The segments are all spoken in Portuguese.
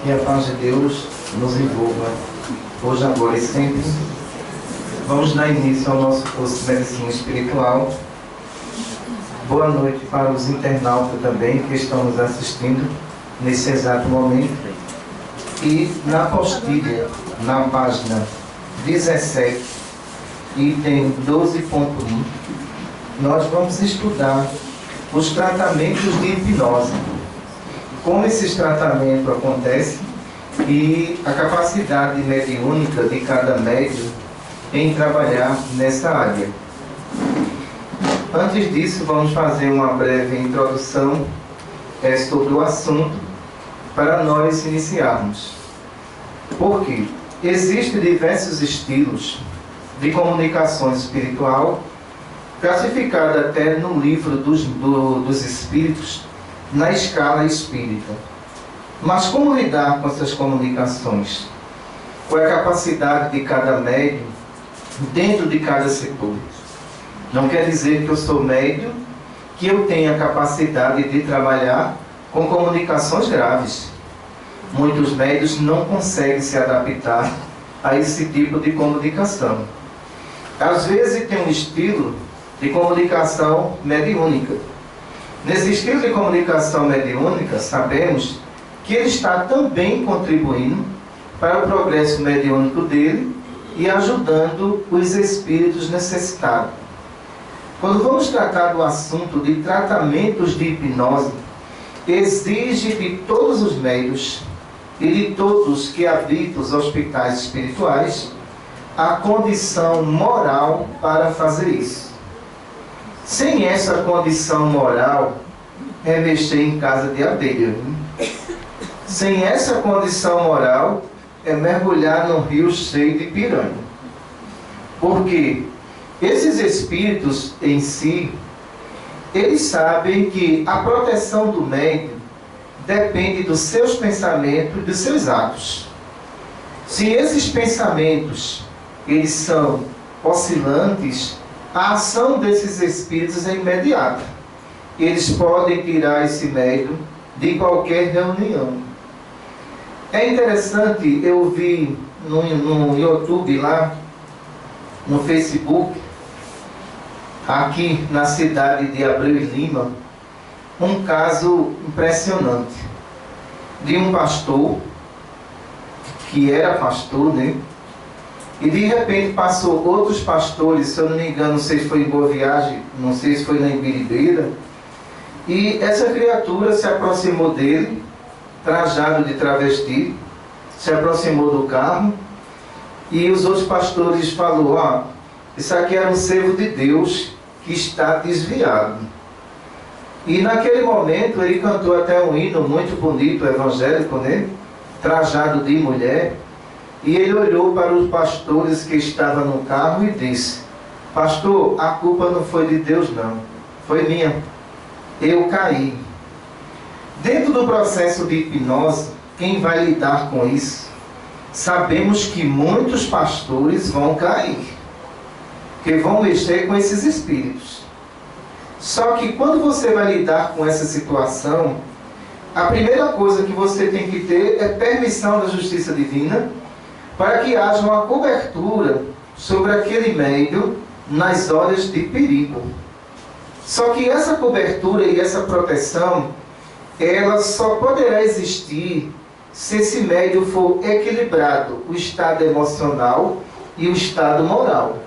Que a paz de Deus nos envolva hoje, agora e sempre. Vamos dar início ao nosso curso de Medicina Espiritual. Boa noite para os internautas também que estão nos assistindo nesse exato momento. E na apostila, na página 17, item 12.1, nós vamos estudar os tratamentos de hipnose. Como esses tratamentos acontecem e a capacidade mediúnica de cada médium em trabalhar nessa área. Antes disso, vamos fazer uma breve introdução sobre o assunto para nós iniciarmos. Porque existem diversos estilos de comunicação espiritual, classificada até no livro dos Espíritos, na escala espírita. Mas como lidar com essas comunicações? Qual é a capacidade de cada médium dentro de cada setor? Não quer dizer que eu sou médium, que eu tenha a capacidade de trabalhar com comunicações graves. Muitos médios não conseguem se adaptar a esse tipo de comunicação. Às vezes tem um estilo de comunicação mediúnica. Nesse estilo de comunicação mediúnica, sabemos que ele está também contribuindo para o progresso mediúnico dele e ajudando os espíritos necessitados. Quando vamos tratar do assunto de tratamentos de hipnose, exige de todos os médios e de todos que habitam os hospitais espirituais a condição moral para fazer isso. Sem essa condição moral, é mexer em casa de abelha. Sem essa condição moral, é mergulhar num rio cheio de piranha. Porque esses espíritos em si, eles sabem que a proteção do médium depende dos seus pensamentos e dos seus atos. Se esses pensamentos eles são oscilantes, a ação desses espíritos é imediata. Eles podem tirar esse médium de qualquer reunião. É interessante, eu vi no YouTube lá, no Facebook, aqui na cidade de Abreu e Lima, um caso impressionante de um pastor, que era pastor, né? E de repente passou outros pastores, se eu não me engano, não sei se foi em Boa Viagem, não sei se foi na Ibiribeira, e essa criatura se aproximou dele, trajado de travesti, se aproximou do carro, e os outros pastores falaram, isso aqui era um servo de Deus que está desviado. E naquele momento ele cantou até um hino muito bonito, evangélico, né? Trajado de mulher. E ele olhou para os pastores que estavam no carro e disse: pastor, a culpa não foi de Deus não, foi minha. Eu caí. Dentro do processo de hipnose, quem vai lidar com isso? Sabemos que muitos pastores vão cair, que vão mexer com esses espíritos. Só que quando você vai lidar com essa situação, a primeira coisa que você tem que ter é permissão da justiça divina, para que haja uma cobertura sobre aquele médium nas horas de perigo. Só que essa cobertura e essa proteção, ela só poderá existir se esse médium for equilibrado, o estado emocional e o estado moral.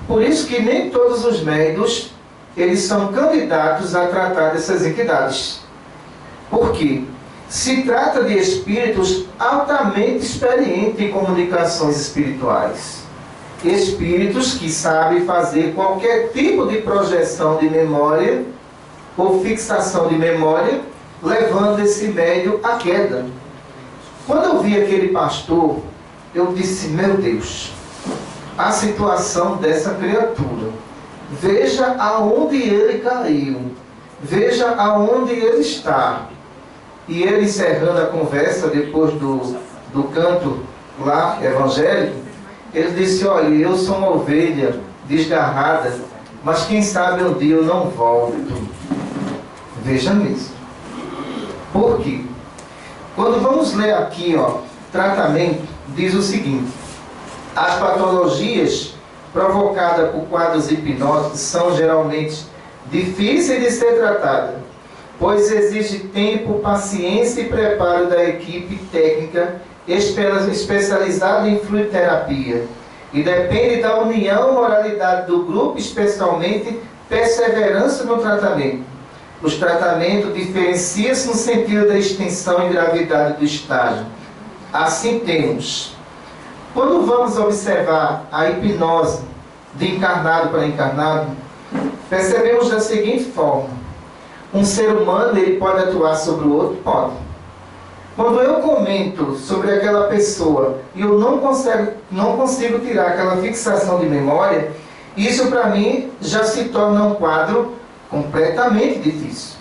Por isso que nem todos os médiuns, eles são candidatos a tratar dessas entidades. Por quê? Se trata de espíritos altamente experientes em comunicações espirituais. Espíritos que sabem fazer qualquer tipo de projeção de memória ou fixação de memória, levando esse médium à queda. Quando eu vi aquele pastor, eu disse, meu Deus, a situação dessa criatura. Veja aonde ele caiu. Veja aonde ele está. E ele, encerrando a conversa, depois do canto lá, evangélico, ele disse, olha, eu sou uma ovelha desgarrada, mas quem sabe um dia eu não volto. Veja isso. Por quê? Quando vamos ler aqui, tratamento, diz o seguinte: as patologias provocadas por quadros hipnóticos são geralmente difíceis de ser tratadas, pois exige tempo, paciência e preparo da equipe técnica especializada em fluidoterapia, e depende da união e moralidade do grupo, especialmente perseverança no tratamento. Os tratamentos diferenciam-se no sentido da extensão e gravidade do estágio. Assim temos, quando vamos observar a hipnose de encarnado para encarnado, percebemos da seguinte forma: um ser humano, ele pode atuar sobre o outro? Pode. Quando eu comento sobre aquela pessoa e eu não consigo tirar aquela fixação de memória, isso para mim já se torna um quadro completamente difícil.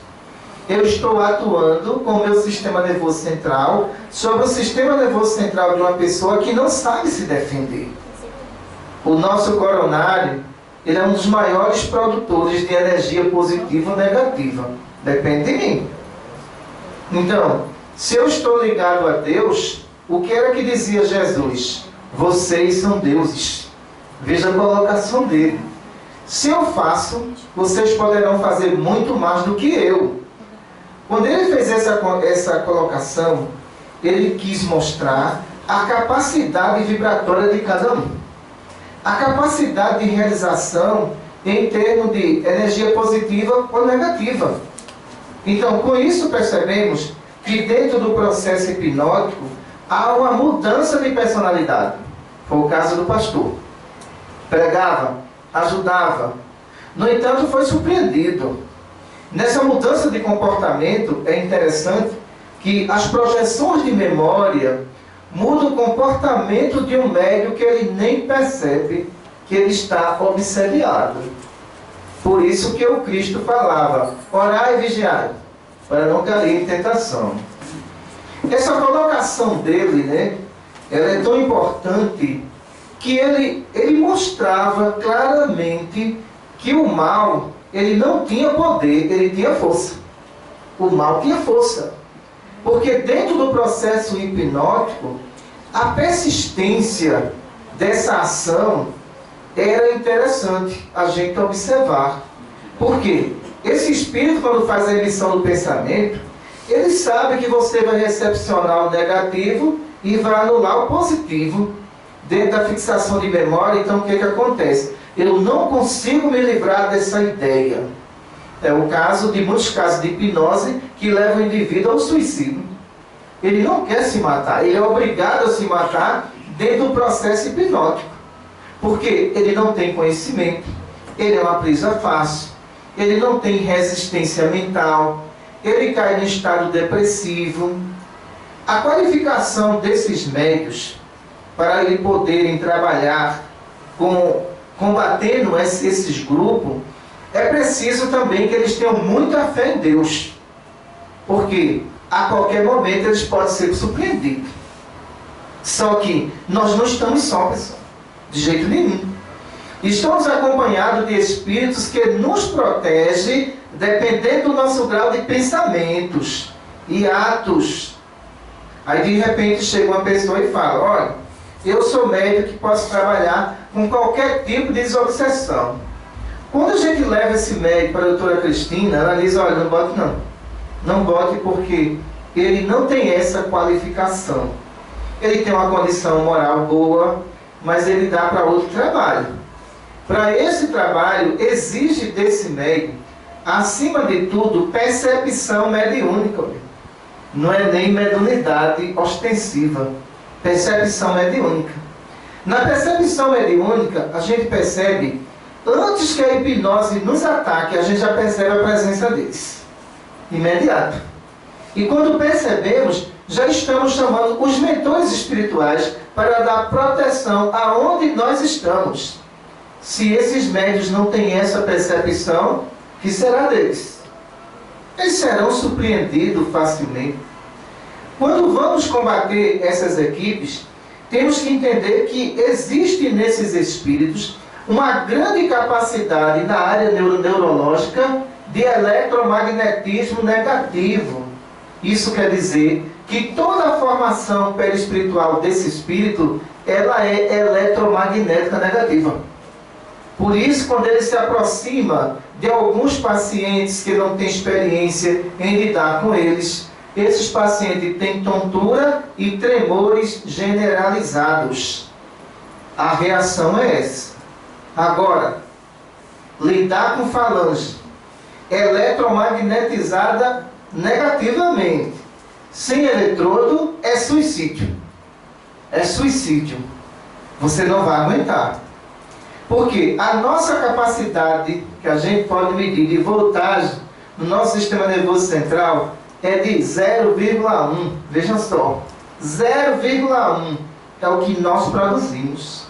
Eu estou atuando com o meu sistema nervoso central sobre o sistema nervoso central de uma pessoa que não sabe se defender. O nosso coronário, ele é um dos maiores produtores de energia positiva ou negativa. Depende de mim. Então, se eu estou ligado a Deus, o que era que dizia Jesus? Vocês são deuses. Veja a colocação dele. Se eu faço, vocês poderão fazer muito mais do que eu. Quando ele fez essa colocação, ele quis mostrar a capacidade vibratória de cada um. A capacidade de realização em termos de energia positiva ou negativa. Então, com isso percebemos que dentro do processo hipnótico há uma mudança de personalidade. Foi o caso do pastor. Pregava, ajudava. No entanto, foi surpreendido. Nessa mudança de comportamento, é interessante que as projeções de memória mudam o comportamento de um médium que ele nem percebe que ele está obsediado. Por isso que o Cristo falava: orai e vigiai, para não cair em tentação. Essa colocação dele, ela é tão importante que ele mostrava claramente que o mal, ele não tinha poder, ele tinha força. O mal tinha força. Porque dentro do processo hipnótico, a persistência dessa ação era interessante a gente observar. Por quê? Esse espírito, quando faz a emissão do pensamento, ele sabe que você vai recepcionar o negativo e vai anular o positivo dentro da fixação de memória. Então, o que acontece? Eu não consigo me livrar dessa ideia. É o caso de muitos casos de hipnose que levam o indivíduo ao suicídio. Ele não quer se matar, ele é obrigado a se matar dentro do processo hipnótico. Porque ele não tem conhecimento, ele é uma presa fácil, ele não tem resistência mental, ele cai no estado depressivo. A qualificação desses médios para eles poderem trabalhar combatendo esses grupos, é preciso também que eles tenham muita fé em Deus. Porque a qualquer momento eles podem ser surpreendidos. Só que nós não estamos só, pessoal. De jeito nenhum. Estamos acompanhados de espíritos que nos protegem, dependendo do nosso grau de pensamentos e atos. Aí de repente chega uma pessoa e fala: olha, eu sou médico que posso trabalhar com qualquer tipo de desobsessão. Quando a gente leva esse médico para a doutora Cristina, ela diz: olha, não bote não. Não bote porque ele não tem essa qualificação. Ele tem uma condição moral boa, mas ele dá para outro trabalho. Para esse trabalho, exige desse médium, acima de tudo, percepção mediúnica. Não é nem mediunidade ostensiva. Percepção mediúnica. Na percepção mediúnica, a gente percebe, antes que a hipnose nos ataque, a gente já percebe a presença deles. Imediato. E quando percebemos, já estamos chamando os mentores espirituais para dar proteção aonde nós estamos. Se esses médios não têm essa percepção, o que será deles? Eles serão surpreendidos facilmente. Quando vamos combater essas equipes, temos que entender que existe nesses espíritos uma grande capacidade na área neurológica de eletromagnetismo negativo. Isso quer dizer que toda a formação perispiritual desse espírito, ela é eletromagnética negativa. Por isso, quando ele se aproxima de alguns pacientes que não têm experiência em lidar com eles, esses pacientes têm tontura e tremores generalizados. A reação é essa. Agora, lidar com falange eletromagnetizada negativamente, sem eletrodo, é suicídio. É suicídio. Você não vai aguentar. Porque a nossa capacidade, que a gente pode medir de voltagem no nosso sistema nervoso central, é de 0,1. Vejam só. 0,1 é o que nós produzimos.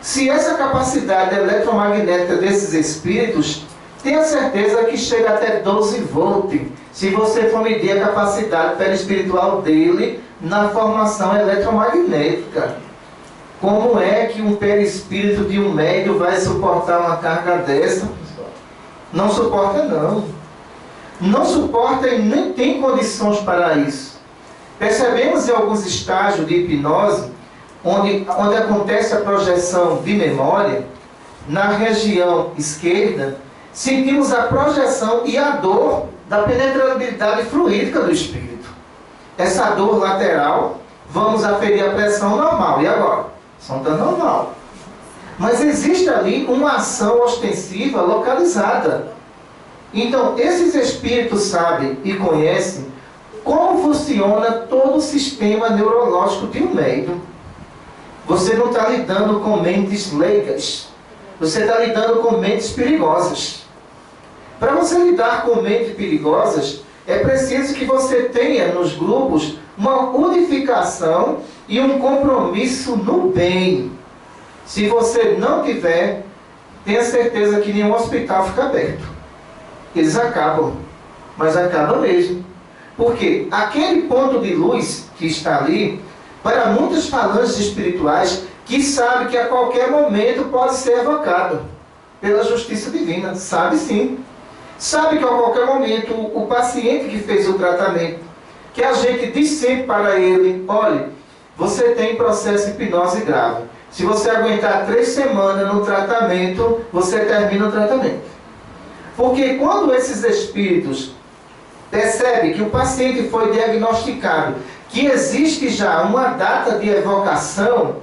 Se essa capacidade eletromagnética desses espíritos, tenha certeza que chega até 12 volts, se você for medir a capacidade perispiritual dele na formação eletromagnética. Como é que um perispírito de um médium vai suportar uma carga dessa? Não suporta, não. Não suporta e nem tem condições para isso. Percebemos em alguns estágios de hipnose, onde acontece a projeção de memória, na região esquerda, sentimos a projeção e a dor da penetrabilidade fluídica do espírito. Essa dor lateral, vamos aferir a pressão normal. E agora? A pressão está normal. Mas existe ali uma ação ostensiva localizada. Então, esses espíritos sabem e conhecem como funciona todo o sistema neurológico de um médium. Você não está lidando com mentes leigas. Você está lidando com mentes perigosas. Para você lidar com mentes perigosas, é preciso que você tenha nos grupos uma unificação e um compromisso no bem. Se você não tiver, tenha certeza que nenhum hospital fica aberto. Eles acabam, mas acabam mesmo. Porque aquele ponto de luz que está ali, para muitas falanges espirituais, que sabe que a qualquer momento pode ser evocado pela justiça divina. Sabe sim. Sabe que a qualquer momento o paciente que fez o tratamento, que a gente diz sempre para ele, olha, você tem processo de hipnose grave. Se você aguentar 3 semanas no tratamento, você termina o tratamento. Porque quando esses espíritos percebem que o paciente foi diagnosticado, que existe já uma data de evocação,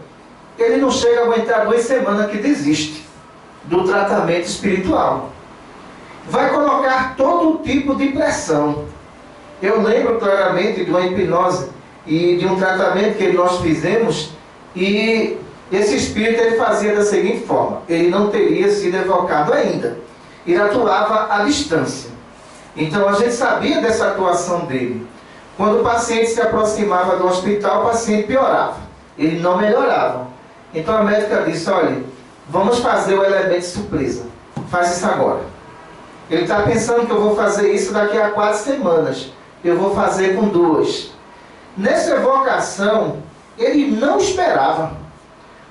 ele não chega a aguentar 2 semanas que desiste do tratamento espiritual. Vai colocar todo tipo de pressão. Eu lembro claramente de uma hipnose e de um tratamento que nós fizemos, e esse espírito ele fazia da seguinte forma: ele não teria sido evocado ainda, ele atuava à distância. Então a gente sabia dessa atuação dele. Quando o paciente se aproximava do hospital, o paciente piorava, ele não melhorava. Então a médica disse, olha, vamos fazer o elemento surpresa, faz isso agora. Ele está pensando que eu vou fazer isso daqui a 4 semanas, eu vou fazer com 2. Nessa evocação, ele não esperava.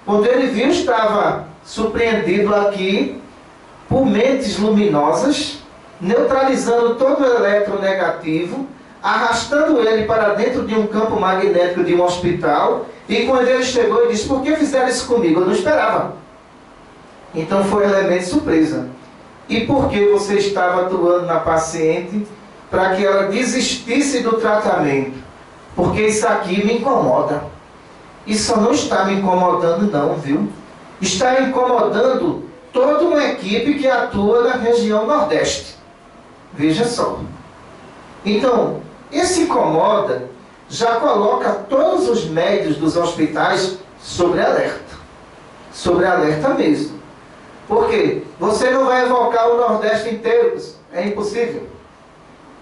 Quando ele viu, estava surpreendido aqui por mentes luminosas, neutralizando todo o eletronegativo, arrastando ele para dentro de um campo magnético de um hospital, e quando ele chegou, ele disse, por que fizeram isso comigo? Eu não esperava. Então foi um elemento surpresa. E por que você estava atuando na paciente para que ela desistisse do tratamento? Porque isso aqui me incomoda. Isso não está me incomodando não, viu? Está incomodando toda uma equipe que atua na região Nordeste. Veja só. Então, esse incomoda já coloca todos os médios dos hospitais sobre alerta. Sobre alerta mesmo. Por quê? Você não vai evocar o Nordeste inteiro. É impossível.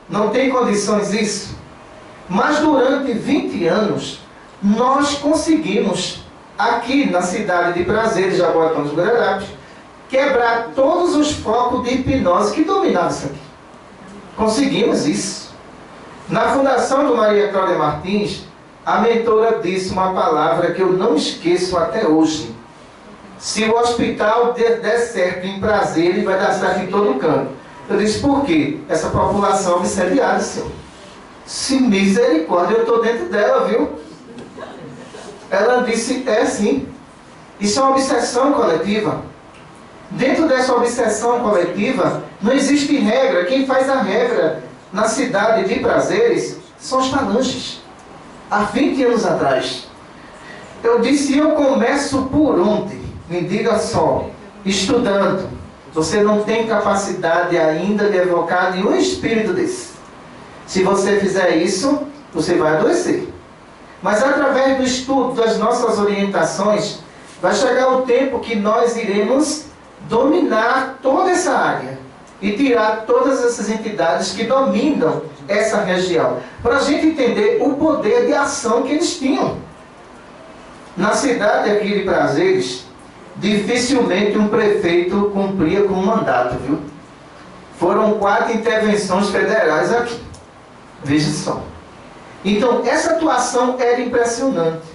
Não tem condições isso. Mas durante 20 anos, nós conseguimos, aqui na cidade de Prazeres, Jaboatão dos Guararapes, quebrar todos os focos de hipnose que dominavam isso aqui. Conseguimos isso. Na fundação do Maria Cláudia Martins, a mentora disse uma palavra que eu não esqueço até hoje. Se o hospital der certo em Prazeres, vai dar certo em todo canto. Eu disse, por quê? Essa população é obsediada, senhor. Se misericórdia, eu estou dentro dela, viu? Ela disse, é sim. Isso é uma obsessão coletiva. Dentro dessa obsessão coletiva, não existe regra. Quem faz a regra na cidade de Prazeres são os falanges. Há 20 anos atrás. Eu disse, eu começo por onde? Me diga só, estudando. Você não tem capacidade ainda de evocar nenhum espírito desse. Se você fizer isso, você vai adoecer. Mas através do estudo, das nossas orientações, vai chegar o tempo que nós iremos dominar toda essa área e tirar todas essas entidades que dominam essa região, para a gente entender o poder de ação que eles tinham. Na cidade aqui de Prazeres, dificilmente um prefeito cumpria com o mandato, viu? Foram 4 intervenções federais aqui. Veja só. Então, essa atuação era impressionante.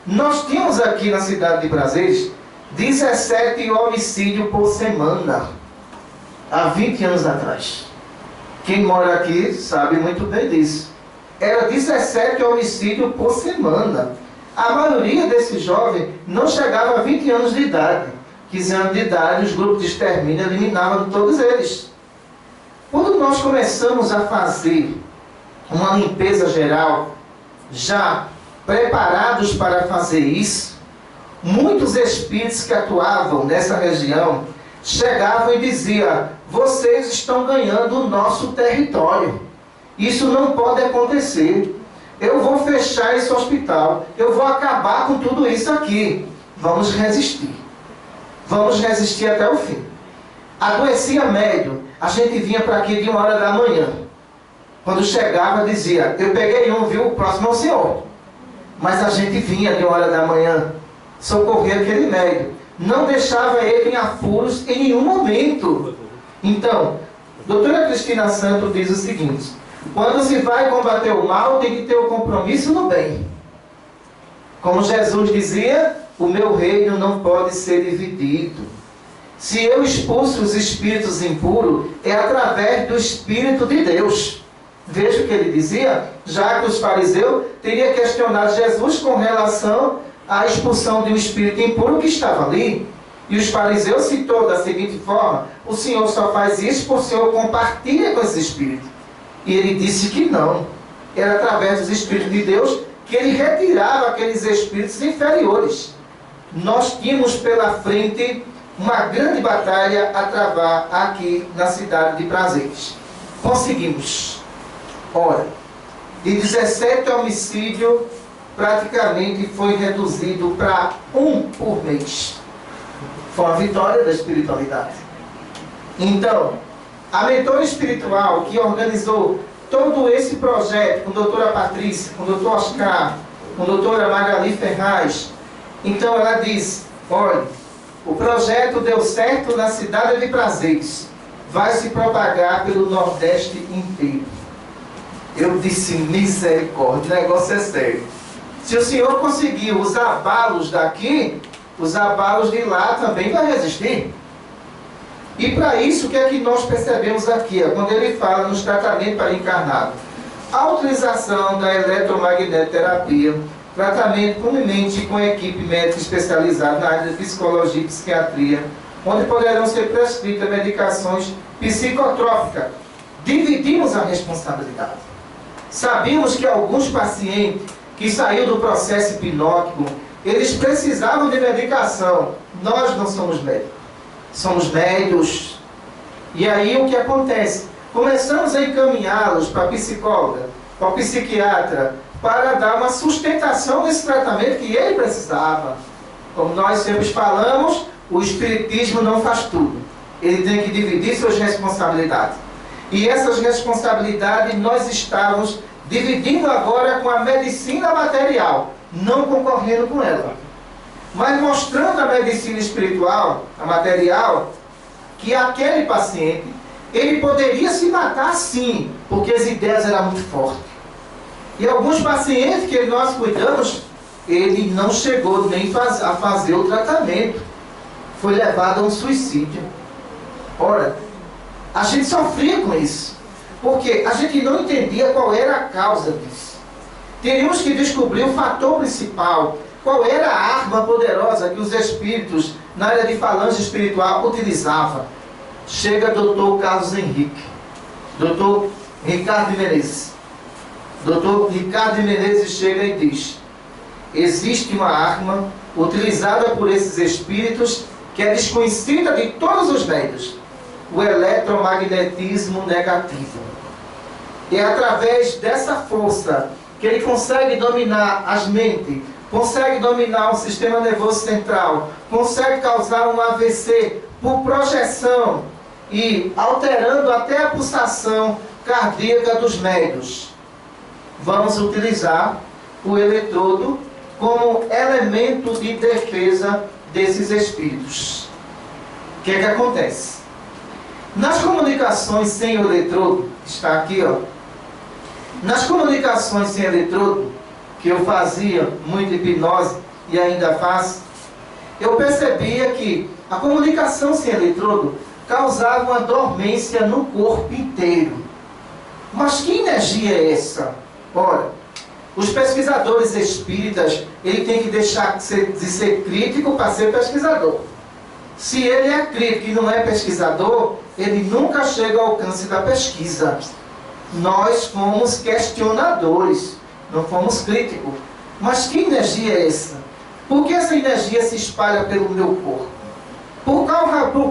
Nós tínhamos aqui na cidade de Prazeres 17 homicídios por semana. Há 20 anos atrás. Quem mora aqui sabe muito bem disso. Era 17 homicídios por semana. A maioria desses jovens não chegava a 20 anos de idade. 15 anos de idade, os grupos de extermínio eliminavam todos eles. Quando nós começamos a fazer uma limpeza geral, já preparados para fazer isso, muitos espíritos que atuavam nessa região chegavam e diziam: vocês estão ganhando o nosso território. Isso não pode acontecer. Eu vou fechar esse hospital. Eu vou acabar com tudo isso aqui. Vamos resistir. Vamos resistir até o fim. Adoecia médio. A gente vinha para aqui de 1h da manhã. Quando chegava, dizia: eu peguei um, viu? O próximo é o senhor. Mas a gente vinha de 1h da manhã socorrer aquele médio. Não deixava ele em apuros em nenhum momento. Então, doutora Cristina Santos diz o seguinte: quando se vai combater o mal, tem que ter o compromisso no bem. Como Jesus dizia, o meu reino não pode ser dividido. Se eu expulso os espíritos impuros, é através do Espírito de Deus. Veja o que ele dizia, já que os fariseus teriam questionado Jesus com relação à expulsão de um espírito impuro que estava ali. E os fariseus citou da seguinte forma: o Senhor só faz isso porque o Senhor compartilha com esse espírito. E ele disse que não. Era através dos Espíritos de Deus que ele retirava aqueles espíritos inferiores. Nós tínhamos pela frente uma grande batalha a travar aqui na cidade de Prazeres. Conseguimos. Ora, de 17 homicídios, praticamente foi reduzido para 1 por mês. Foi uma vitória da espiritualidade. Então, a mentora espiritual que organizou todo esse projeto, com a doutora Patrícia, com o doutor Oscar, com a doutora Magali Ferraz, então ela diz: olha, o projeto deu certo na cidade de Prazeres, vai se propagar pelo Nordeste inteiro. Eu disse: misericórdia, o negócio é sério. Se o senhor conseguiu os abalos daqui, os abalos de lá também vai resistir. E para isso, o que é que nós percebemos aqui? Quando ele fala nos tratamentos para encarnado, a utilização da eletromagnetoterapia, tratamento comumente com equipe médica especializada na área de psicologia e psiquiatria, onde poderão ser prescritas medicações psicotrópicas. Dividimos a responsabilidade. Sabíamos que alguns pacientes que saíram do processo hipnótico, eles precisavam de medicação. Nós não somos médicos. Somos médios. E aí o que acontece? Começamos a encaminhá-los para a psicóloga, para o psiquiatra, para dar uma sustentação desse tratamento que ele precisava. Como nós sempre falamos, o espiritismo não faz tudo. Ele tem que dividir suas responsabilidades. E essas responsabilidades nós estávamos dividindo agora com a medicina material, não concorrendo com ela, mas mostrando a medicina espiritual, a material, que aquele paciente, ele poderia se matar sim, porque as ideias eram muito fortes. E alguns pacientes que nós cuidamos, ele não chegou nem a fazer o tratamento, foi levado a um suicídio. Ora, a gente sofria com isso. Porque a gente não entendia qual era a causa disso. Teríamos que descobrir o fator principal, qual era a arma poderosa que os espíritos, na área de falange espiritual, utilizavam. Chega doutor Carlos Henrique, doutor Ricardo de Menezes. Doutor Ricardo de Menezes chega e diz: existe uma arma utilizada por esses espíritos que é desconhecida de todos os médios, o eletromagnetismo negativo. É através dessa força que ele consegue dominar as mentes, consegue dominar o sistema nervoso central, consegue causar um AVC por projeção e alterando até a pulsação cardíaca dos médios. Vamos utilizar o eletrodo como elemento de defesa desses espíritos. O que é que acontece? Nas comunicações sem o eletrodo, está aqui, ó. Nas comunicações sem eletrodo, que eu fazia muita hipnose e ainda faço, eu percebia que a comunicação sem eletrodo causava uma dormência no corpo inteiro. Mas que energia é essa? Ora, os pesquisadores espíritas, ele tem que deixar de ser crítico para ser pesquisador. Se ele é crítico e não é pesquisador, ele nunca chega ao alcance da pesquisa. Nós fomos questionadores, não fomos críticos. Mas que energia é essa? Por que essa energia se espalha pelo meu corpo? Por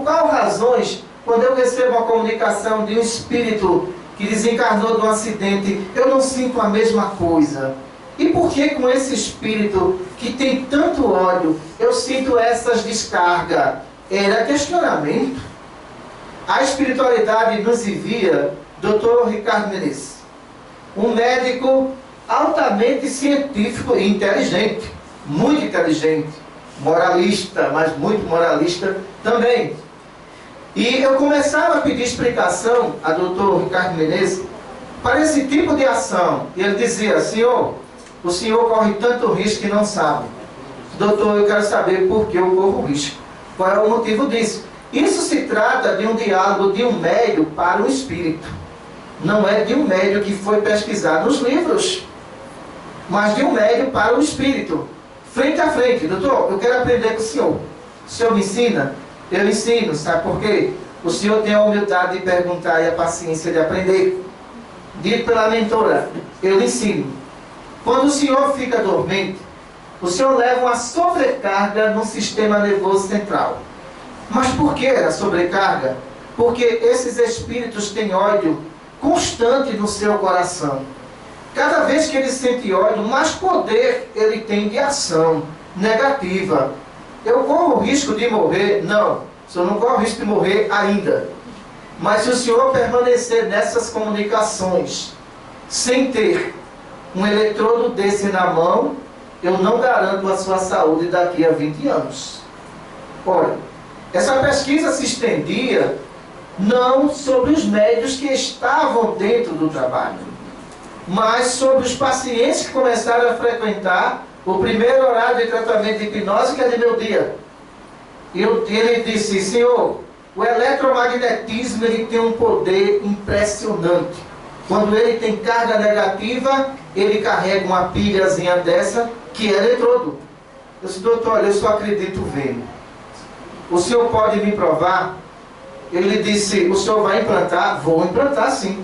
qual razões, quando eu recebo uma comunicação de um espírito que desencarnou de um acidente, eu não sinto a mesma coisa? E por que com esse espírito que tem tanto ódio, eu sinto essas descargas? Era questionamento. A espiritualidade nos envia Dr. Ricardo Menezes, um médico altamente científico e inteligente, muito inteligente, moralista, mas muito moralista também. E eu começava a pedir explicação a Dr. Ricardo Menezes para esse tipo de ação. E ele dizia: senhor, o senhor corre tanto risco que não sabe. Doutor, eu quero saber por que eu corro risco. Qual é o motivo disso? Isso se trata de um diálogo de um médium para o espírito. Não é de um médium que foi pesquisar nos livros, mas de um médium para o espírito. Frente a frente. Doutor, eu quero aprender com o senhor. O senhor me ensina? Eu ensino, sabe por quê? O senhor tem a humildade de perguntar e a paciência de aprender. Dito pela mentora, eu lhe ensino. Quando o senhor fica dormente, o senhor leva uma sobrecarga no sistema nervoso central. Mas por que a sobrecarga? Porque esses espíritos têm ódio constante no seu coração. Cada vez que ele sente ódio, mais poder ele tem de ação negativa. Eu corro o risco de morrer? Não, o senhor não corre o risco de morrer ainda. Mas se o senhor permanecer nessas comunicações, sem ter um eletrodo desse na mão, eu não garanto a sua saúde daqui a 20 anos. Olha, essa pesquisa se estendia não sobre os médios que estavam dentro do trabalho, mas sobre os pacientes que começaram a frequentar o primeiro horário de tratamento de hipnose, que é de meio-dia. Ele disse: senhor, o eletromagnetismo ele tem um poder impressionante. Quando ele tem carga negativa, ele carrega uma pilhazinha dessa, que é eletrodo. Eu disse: doutor, olha, eu só acredito vendo. O senhor pode me provar? Ele disse: o senhor vai implantar? Vou implantar sim.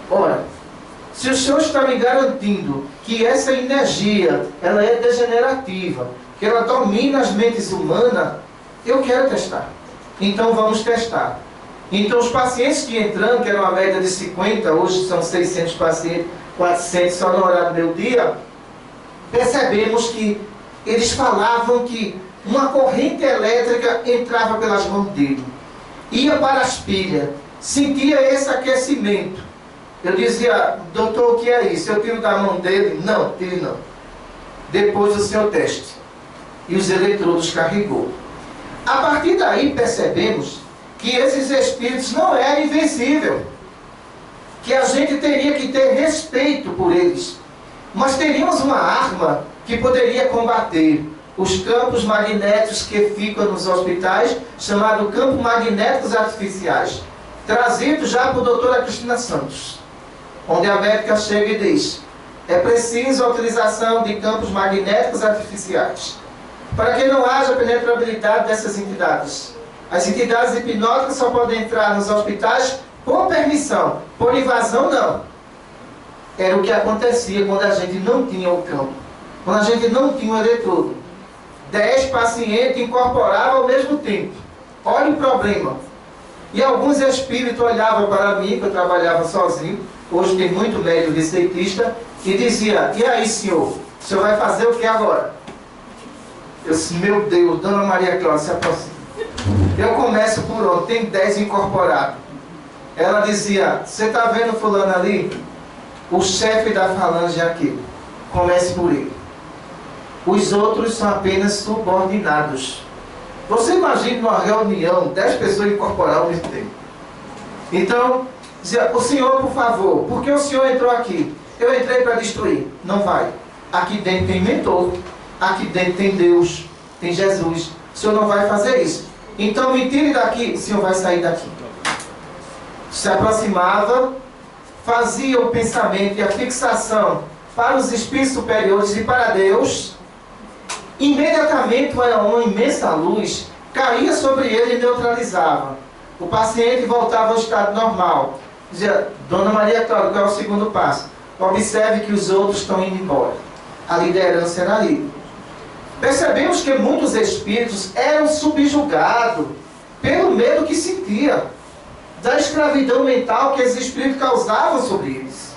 Ora, se o senhor está me garantindo que essa energia, ela é degenerativa, que ela domina as mentes humanas, eu quero testar. Então vamos testar. Então os pacientes que entrando, que era uma média de 50, hoje são 600 pacientes, 400 só no horário do meio-dia, percebemos que eles falavam que uma corrente elétrica entrava pelas mãos dele, ia para as pilhas, sentia esse aquecimento. Eu dizia: doutor, o que é isso? Eu tiro da mão dele? Não, tire não. Depois do seu teste. E os eletrodos carregou. A partir daí percebemos que esses espíritos não eram invencíveis. Que a gente teria que ter respeito por eles. Mas teríamos uma arma que poderia combater os campos magnéticos que ficam nos hospitais, chamado campos magnéticos artificiais. trazido já por doutora Cristina Santos, onde a médica chega e diz: é preciso a utilização de campos magnéticos artificiais, para que não haja penetrabilidade dessas entidades. As entidades hipnóticas só podem entrar nos hospitais por permissão, por invasão não. Era o que acontecia quando a gente não tinha o campo, quando a gente não tinha o eletrodo. 10 pacientes incorporavam ao mesmo tempo. Olha o problema. E alguns espíritos olhavam para mim, que eu trabalhava sozinho, hoje tem muito médico receitista, e dizia: e aí, senhor, o senhor vai fazer o que agora? Eu disse: meu Deus, Dona Maria Cláudia, se aproxima. Eu começo por onde? Tem 10 incorporados. Ela dizia: você está vendo fulano ali? O chefe da falange é aquele. Comece por ele. Os outros são apenas subordinados. Você imagina numa reunião, 10 pessoas incorporar ao mesmo tempo. Então, dizia: o senhor, por favor, por que o senhor entrou aqui? Eu entrei para destruir. Não vai. Aqui dentro tem mentor. Aqui dentro tem Deus. Tem Jesus. O senhor não vai fazer isso. Então me tire daqui. O senhor vai sair daqui. Se aproximava, fazia o pensamento e a fixação para os espíritos superiores e para Deus. Imediatamente uma imensa luz caía sobre ele e neutralizava. O paciente voltava ao estado normal. Dizia: Dona Maria Cláudia, qual é o segundo passo? Observe que os outros estão indo embora. A liderança era ali. Percebemos que muitos espíritos eram subjugados pelo medo que sentia, da escravidão mental que esses espíritos causavam sobre eles,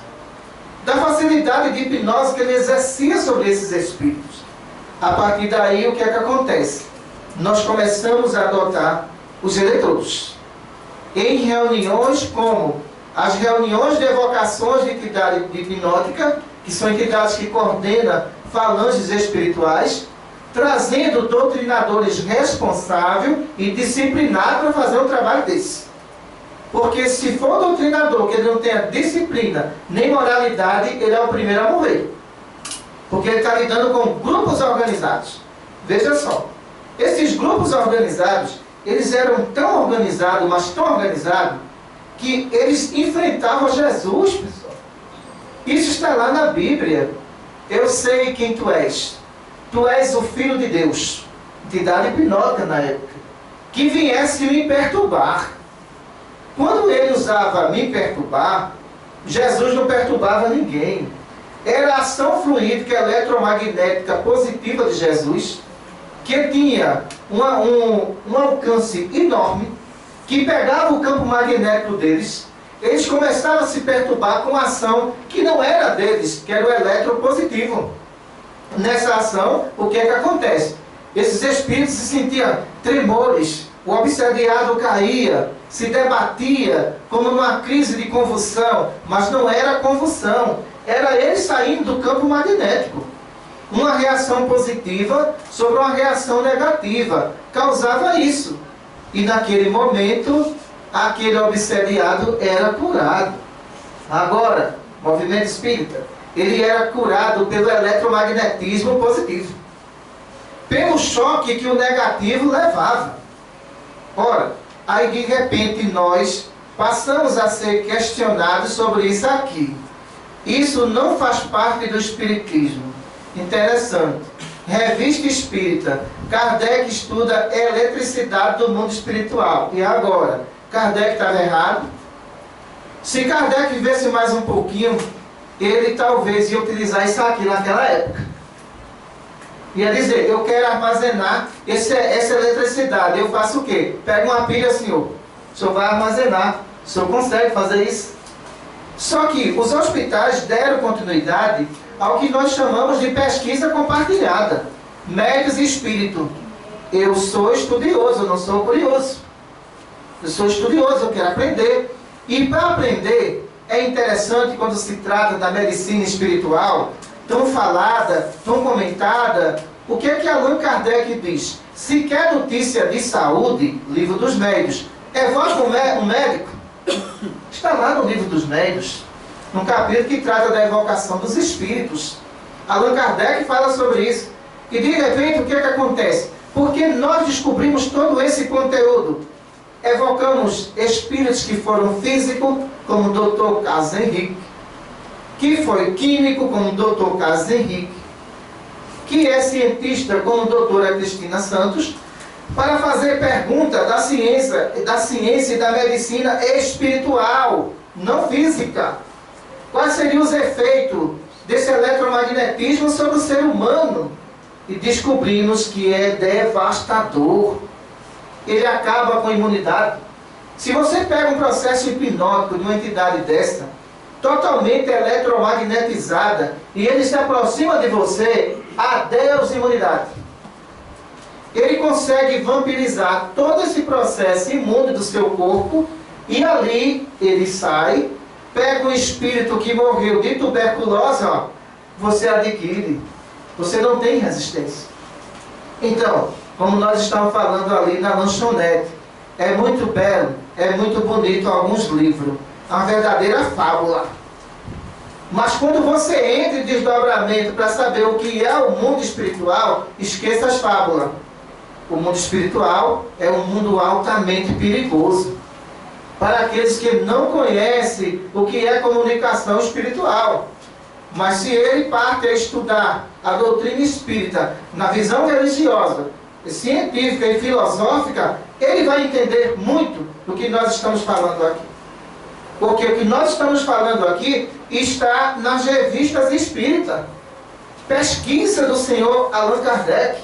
da facilidade de hipnose que ele exercia sobre esses espíritos. A partir daí, o que é que acontece? Nós começamos a adotar os eletrodos. Em reuniões como as reuniões de evocações de entidade hipnótica, que são entidades que coordenam falanges espirituais, trazendo doutrinadores responsáveis e disciplinados para fazer um trabalho desse. Porque se for doutrinador que ele não tenha disciplina nem moralidade, ele é o primeiro a morrer. Porque ele está lidando com grupos organizados. Veja só, esses grupos organizados, eles eram tão organizados, mas tão organizados, que eles enfrentavam Jesus, pessoal. Isso está lá na Bíblia. Eu sei quem tu és. Tu és o Filho de Deus. Entidade hipnótica na época. Que viesse me perturbar. Quando ele usava me perturbar, Jesus não perturbava ninguém. Era a ação fluídica eletromagnética positiva de Jesus, que tinha um alcance enorme, que pegava o campo magnético deles, eles começavam a se perturbar com a ação que não era deles, que era o eletropositivo. Nessa ação, o que é que acontece? Esses espíritos se sentiam tremores, o obsediado caía, se debatia como numa crise de convulsão, mas não era convulsão, era ele saindo do campo magnético. Uma reação positiva sobre uma reação negativa causava isso. E naquele momento, aquele obsediado era curado. Agora, movimento espírita, ele era curado pelo eletromagnetismo positivo, pelo choque que o negativo levava. Ora, aí de repente nós passamos a ser questionados sobre isso aqui. Isso não faz parte do espiritismo. Interessante. Revista Espírita. Kardec estuda eletricidade do mundo espiritual. E agora? Kardec estava errado? Se Kardec vivesse mais um pouquinho, ele talvez ia utilizar isso aqui naquela época. Ia dizer: eu quero armazenar essa eletricidade. Eu faço o quê? Pego uma pilha, senhor. O senhor vai armazenar. O senhor consegue fazer isso? Só que os hospitais deram continuidade ao que nós chamamos de pesquisa compartilhada. Médios e espírito. Eu sou estudioso, eu não sou curioso. Eu sou estudioso, eu quero aprender. E para aprender, é interessante quando se trata da medicina espiritual, tão falada, tão comentada, o que é que Allan Kardec diz? Se quer notícia de saúde, livro dos médios, evoca um médico. Está lá no livro dos médios, num capítulo que trata da evocação dos espíritos. Allan Kardec fala sobre isso. E de repente, o que é que acontece? Porque nós descobrimos todo esse conteúdo. evocamos espíritos que foram físicos, como o Dr. Carlos Henrique, que foi químico, como o Dr. Carlos Henrique, que é cientista, como a doutora Cristina Santos, para fazer pergunta da ciência e da medicina espiritual, não física. Quais seriam os efeitos desse eletromagnetismo sobre o ser humano? E descobrimos que é devastador. Ele acaba com a imunidade. Se você pega um processo hipnótico de uma entidade dessa, totalmente eletromagnetizada, e ele se aproxima de você, adeus imunidade. Ele consegue vampirizar todo esse processo imune do seu corpo, e ali ele sai, pega um espírito que morreu de tuberculose, ó, você adquire. Você não tem resistência. Então, como nós estávamos falando ali na lanchonete, é muito belo, é muito bonito alguns livros. A verdadeira fábula. Mas quando você entra em desdobramento para saber o que é o mundo espiritual, esqueça as fábulas. O mundo espiritual é um mundo altamente perigoso para aqueles que não conhecem o que é comunicação espiritual. Mas se ele parte a estudar a doutrina espírita na visão religiosa, científica e filosófica, ele vai entender muito do que nós estamos falando aqui. Porque o que nós estamos falando aqui está nas revistas espíritas. Pesquisa do senhor Allan Kardec.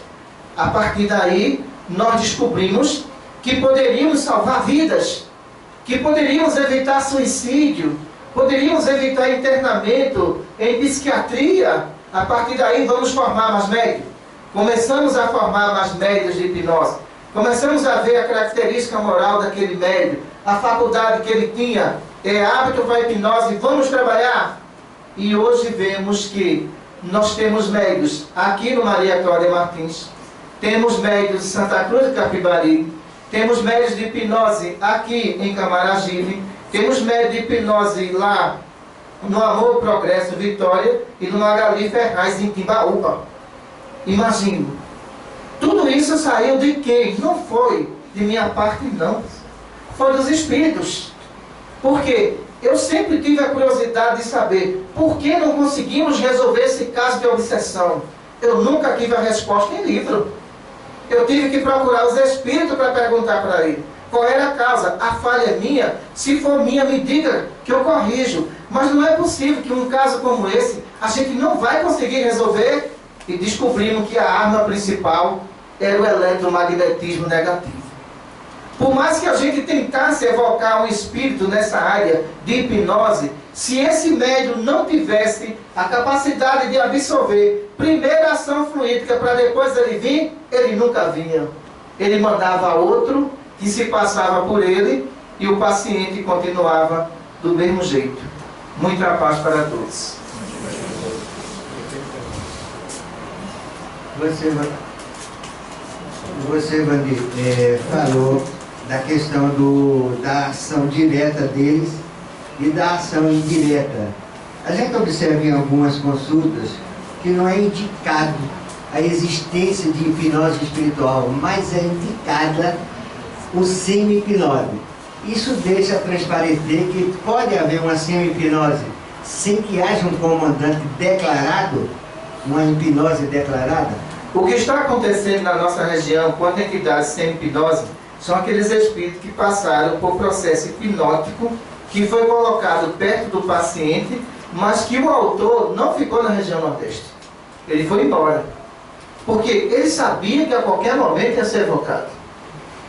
A partir daí, nós descobrimos que poderíamos salvar vidas, que poderíamos evitar suicídio, poderíamos evitar internamento em psiquiatria. A partir daí, vamos formar mais médicos. Começamos a formar mais médios de hipnose. Começamos a ver a característica moral daquele médio, a faculdade que ele tinha, hábito para hipnose, vamos trabalhar. E hoje vemos que nós temos médios aqui no Maria Cláudia Martins, temos médios de Santa Cruz de Capibari, temos médios de hipnose aqui em Camaragibe, temos médios de hipnose lá no Amor, Progresso, Vitória e no Magali Ferraz em Timbaúba. Imagino. Tudo isso saiu de quem? Não foi de minha parte, não. Foi dos espíritos. Porque eu sempre tive a curiosidade de saber por que não conseguimos resolver esse caso de obsessão. Eu nunca tive a resposta em livro. Eu tive que procurar os espíritos para perguntar para ele qual era a causa. A falha é minha? Se for minha, me diga que eu corrijo. Mas não é possível que um caso como esse a gente não vai conseguir resolver. E descobrimos que a arma principal era o eletromagnetismo negativo. Por mais que a gente tentasse evocar um espírito nessa área de hipnose, se esse médium não tivesse a capacidade de absorver primeiro a ação fluídica para depois ele vir, ele nunca vinha. Ele mandava outro que se passava por ele e o paciente continuava do mesmo jeito. Muita paz para todos. Você Vandir, falou da questão da ação direta deles e da ação indireta. A gente observa em algumas consultas que não é indicado a existência de hipnose espiritual, mas é indicada o semi-hipnose. Isso deixa transparecer que pode haver uma semi-hipnose sem que haja um comandante declarado, uma hipnose declarada. O que está acontecendo na nossa região com a entidade sem hipnose são aqueles espíritos que passaram por processo hipnótico, que foi colocado perto do paciente, mas que o autor não ficou na região Nordeste. Ele foi embora. Porque ele sabia que a qualquer momento ia ser evocado.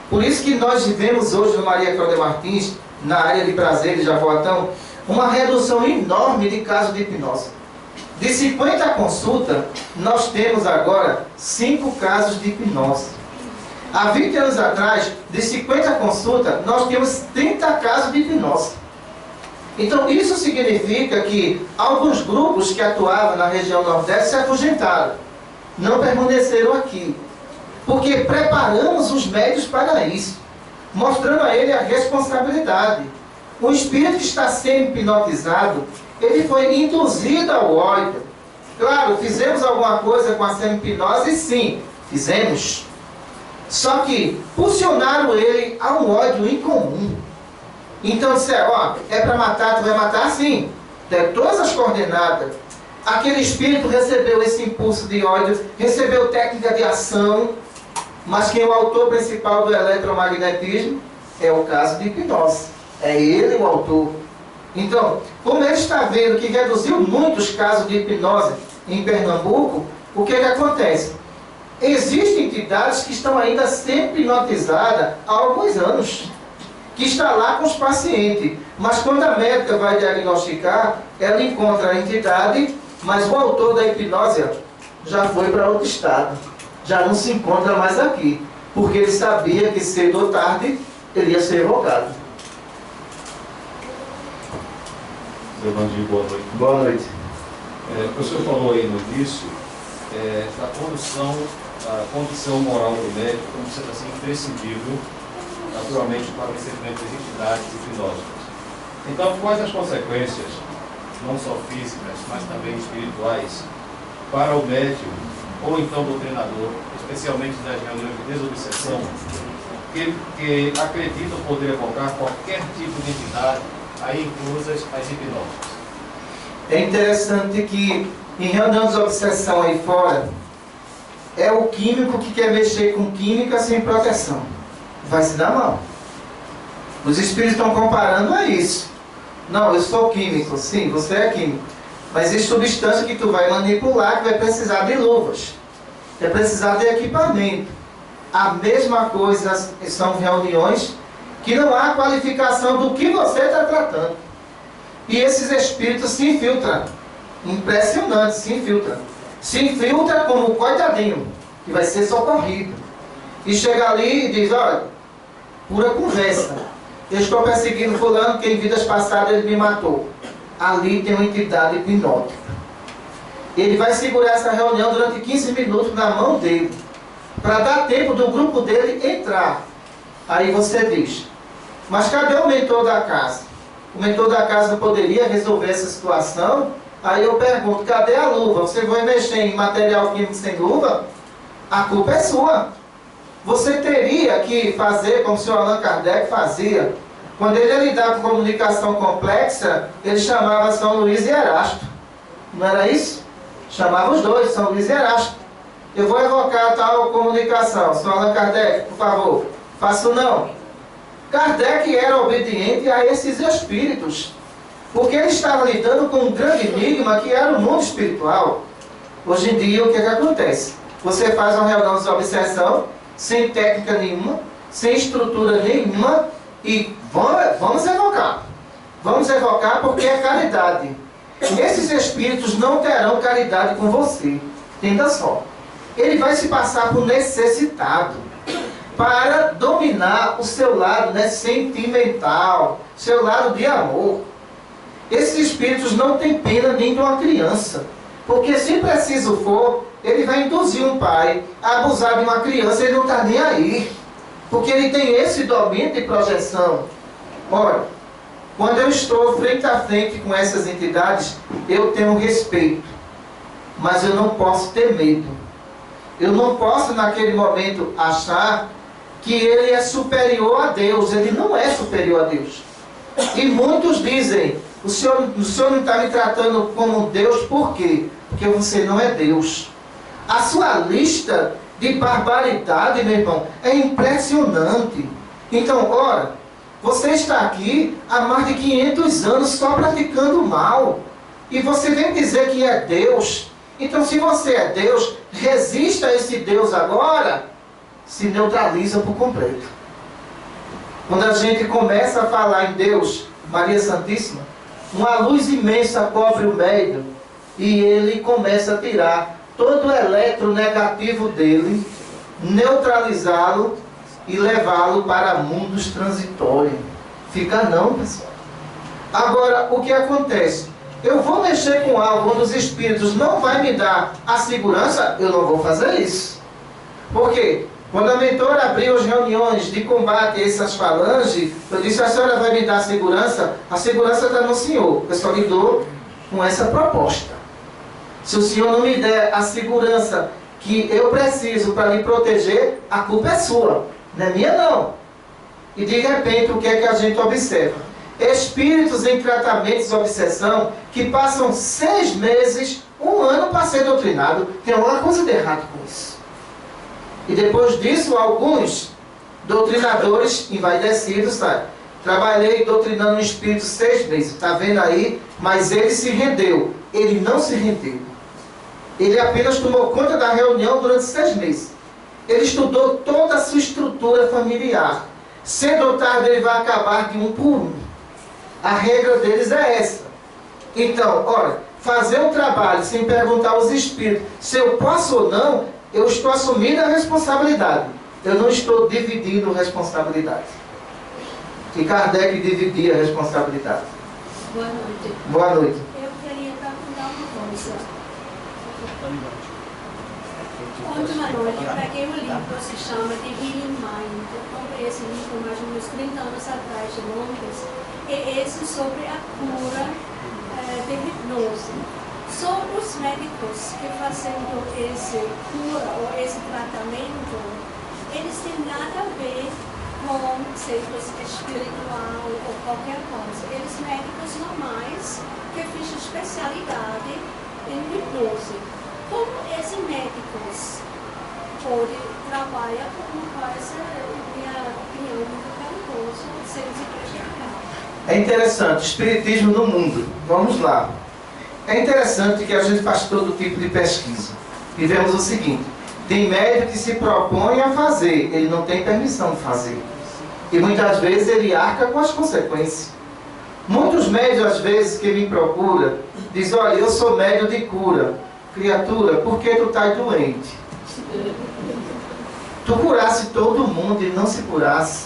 Por isso que nós vivemos hoje no Maria Cláudia Martins, na área de Prazer e Jaboatão, uma redução enorme de casos de hipnose. De 50 consultas, nós temos agora 5 casos de hipnose. Há 20 anos atrás, de 50 consultas, nós tínhamos 30 casos de hipnose. Então, isso significa que alguns grupos que atuavam na região Nordeste se afugentaram. Não permaneceram aqui. Porque preparamos os médios para isso. Mostrando a ele a responsabilidade. O espírito que está sendo hipnotizado, ele foi induzido ao ódio. Claro, fizemos alguma coisa com a semi-hipnose? Sim, fizemos. Só que impulsionaram ele a um ódio incomum. Então disseram, ó, é para matar, tu vai matar sim. Tem todas as coordenadas. Aquele espírito recebeu esse impulso de ódio, recebeu técnica de ação, mas quem é o autor principal do eletromagnetismo é o caso de hipnose. É ele o autor. Então, como ele está vendo que reduziu muitos casos de hipnose em Pernambuco, o que acontece? Existem entidades que estão ainda sempre hipnotizadas há alguns anos, que está lá com os pacientes. Mas quando a médica vai diagnosticar, ela encontra a entidade, mas o autor da hipnose já foi para outro estado. Já não se encontra mais aqui. Porque ele sabia que cedo ou tarde ele ia ser evocado. Seu Vandir, boa noite. Boa noite. O senhor falou aí no início da condição moral do médico como sendo assim imprescindível, naturalmente, para o recebimento das entidades hipnóticas. Então, quais as consequências, não só físicas, mas também espirituais, para o médium ou então do treinador, especialmente das reuniões de desobsessão, que acreditam poder evocar qualquer tipo de entidade, aí inclusas as hipnóticas? É interessante que em reunião de obsessão aí fora, é o químico que quer mexer com química sem proteção. Vai se dar mal. Os espíritos estão comparando a isso. Não, eu sou químico. Sim, você é químico. Mas existe substância que tu vai manipular, que vai precisar de luvas. Vai precisar de equipamento. A mesma coisa são reuniões que não há qualificação do que você está tratando. E esses espíritos se infiltram. Impressionante, se infiltram. Se infiltra como coitadinho, que vai ser socorrido. E chega ali e diz, olha, pura conversa. Eu estou perseguindo fulano, que em vidas passadas ele me matou. Ali tem uma entidade hipnótica. Ele vai segurar essa reunião durante 15 minutos na mão dele, para dar tempo do grupo dele entrar. Aí você diz, mas cadê o mentor da casa? O mentor da casa não poderia resolver essa situação? Aí eu pergunto, cadê a luva? Você vai mexer em material químico sem luva? A culpa é sua. Você teria que fazer como o senhor Allan Kardec fazia. Quando ele ia lidar com comunicação complexa, ele chamava São Luís e Erasto. Não era isso? Chamava os dois, São Luís e Erasto. Eu vou evocar tal comunicação. Senhor Allan Kardec, por favor, faço não. Kardec era obediente a esses espíritos, porque ele estava lidando com um grande enigma que era o mundo espiritual. Hoje em dia, o que acontece? Você faz uma reunião de obsessão, sem técnica nenhuma, sem estrutura nenhuma, e vamos evocar. Vamos evocar porque é caridade. Esses espíritos não terão caridade com você. Entenda só. Ele vai se passar por necessitado para dominar o seu lado, né, sentimental, seu lado de amor. Esses espíritos não têm pena nem de uma criança. Porque se preciso for, ele vai induzir um pai a abusar de uma criança, ele não está nem aí. Porque ele tem esse domínio de projeção. Ora, quando eu estou frente a frente com essas entidades, eu tenho respeito. Mas eu não posso ter medo. Eu não posso, naquele momento, achar que ele é superior a Deus. Ele não é superior a Deus. E muitos dizem, o senhor não está me tratando como Deus, por quê? Porque você não é Deus. A sua lista de barbaridade, meu irmão, é impressionante. Então, ora, você está aqui há mais de 500 anos só praticando mal. E você vem dizer que é Deus. Então, se você é Deus, resista a esse Deus agora, se neutraliza por completo. Quando a gente começa a falar em Deus, Maria Santíssima, uma luz imensa cobre o médium e ele começa a tirar todo o eletronegativo dele, neutralizá-lo e levá-lo para mundos transitórios. Fica não, pessoal. Agora, o que acontece? Eu vou mexer com algo onde os espíritos não vai me dar a segurança, eu não vou fazer isso. Por quê? Quando a mentora abriu as reuniões de combate a essas falanges, eu disse, a senhora vai me dar a segurança está no senhor. Eu só lhe dou com essa proposta. Se o senhor não me der a segurança que eu preciso para lhe proteger, a culpa é sua, não é minha não. E de repente, o que é que a gente observa? Espíritos em tratamentos de obsessão que passam 6 meses, 1 ano para ser doutrinado. Tem alguma coisa de errado com isso. E depois disso, alguns doutrinadores envaidecidos, sabe? Trabalhei doutrinando um espírito 6 meses, está vendo aí? Mas ele se rendeu. Ele não se rendeu. Ele apenas tomou conta da reunião durante 6 meses. Ele estudou toda a sua estrutura familiar. Cedo ou tarde ele vai acabar de um por um. A regra deles é essa. Então, olha, fazer um trabalho sem perguntar aos espíritos se eu posso ou não, eu estou assumindo a responsabilidade. Eu não estou dividindo responsabilidade. E Kardec dividia a responsabilidade. Boa noite. Boa noite. Eu queria perguntar uma coisa. Ontem à noite eu peguei um livro que se chama The Healing Mind. Eu comprei esse livro mais ou menos 30 anos atrás, de Londres. E esse sobre a cura de hipnose. Sobre os médicos que fazendo esse cura ou esse tratamento, eles têm nada a ver com serviço espiritual ou qualquer coisa. Eles médicos normais que fazem especialidade em hipnose. Como esses médicos podem trabalhar com uma coisa, minha opinião, muito perigosa, sem se prejudicar? É interessante, espiritismo no mundo. Vamos lá. É interessante que a gente faz todo tipo de pesquisa. E vemos o seguinte: tem médico que se propõe a fazer, ele não tem permissão de fazer. E muitas vezes ele arca com as consequências. Muitos médios, às vezes, que me procuram, dizem: olha, eu sou médio de cura. Criatura, por que tu estás doente? Tu curasse todo mundo e não se curasse.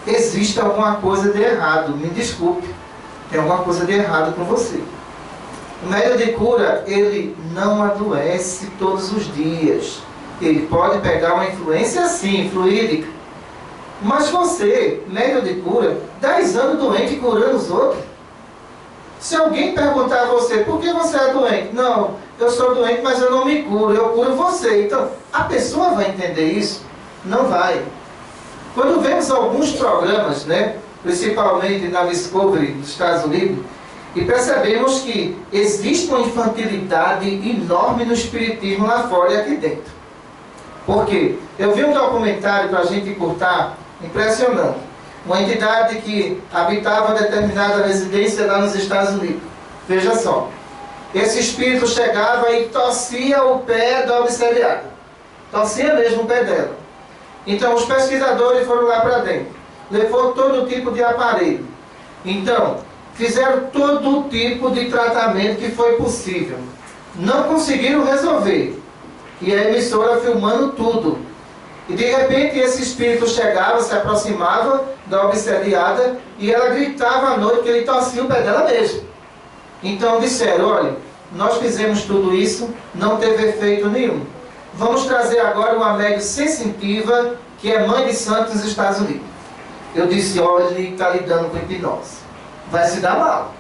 Existe alguma coisa de errado, me desculpe. Tem alguma coisa de errado com você. O médium de cura, ele não adoece todos os dias. Ele pode pegar uma influência sim, fluídica. Mas você, médium de cura, 10 anos doente e curando os outros. Se alguém perguntar a você, por que você é doente? Não, eu sou doente, mas eu não me curo, eu curo você. Então, a pessoa vai entender isso? Não vai. Quando vemos alguns programas, né, principalmente na Discovery dos Estados Unidos, e percebemos que existe uma infantilidade enorme no espiritismo lá fora e aqui dentro. Por quê? Eu vi um documentário para a gente encurtar, impressionante. Uma entidade que habitava determinada residência lá nos Estados Unidos. Veja só. Esse espírito chegava e torcia o pé da obsediada. Torcia mesmo o pé dela. Então os pesquisadores foram lá para dentro. Levou todo tipo de aparelho. Então, fizeram todo tipo de tratamento que foi possível. Não conseguiram resolver. E a emissora filmando tudo. E de repente esse espírito chegava, se aproximava da obsediada e ela gritava à noite que ele torcia o pé dela mesmo. Então disseram: olha, nós fizemos tudo isso, não teve efeito nenhum. Vamos trazer agora uma médium sensitiva que é mãe de santo nos Estados Unidos. Eu disse: olha, ele está lidando com hipnose. Vai se dar mal.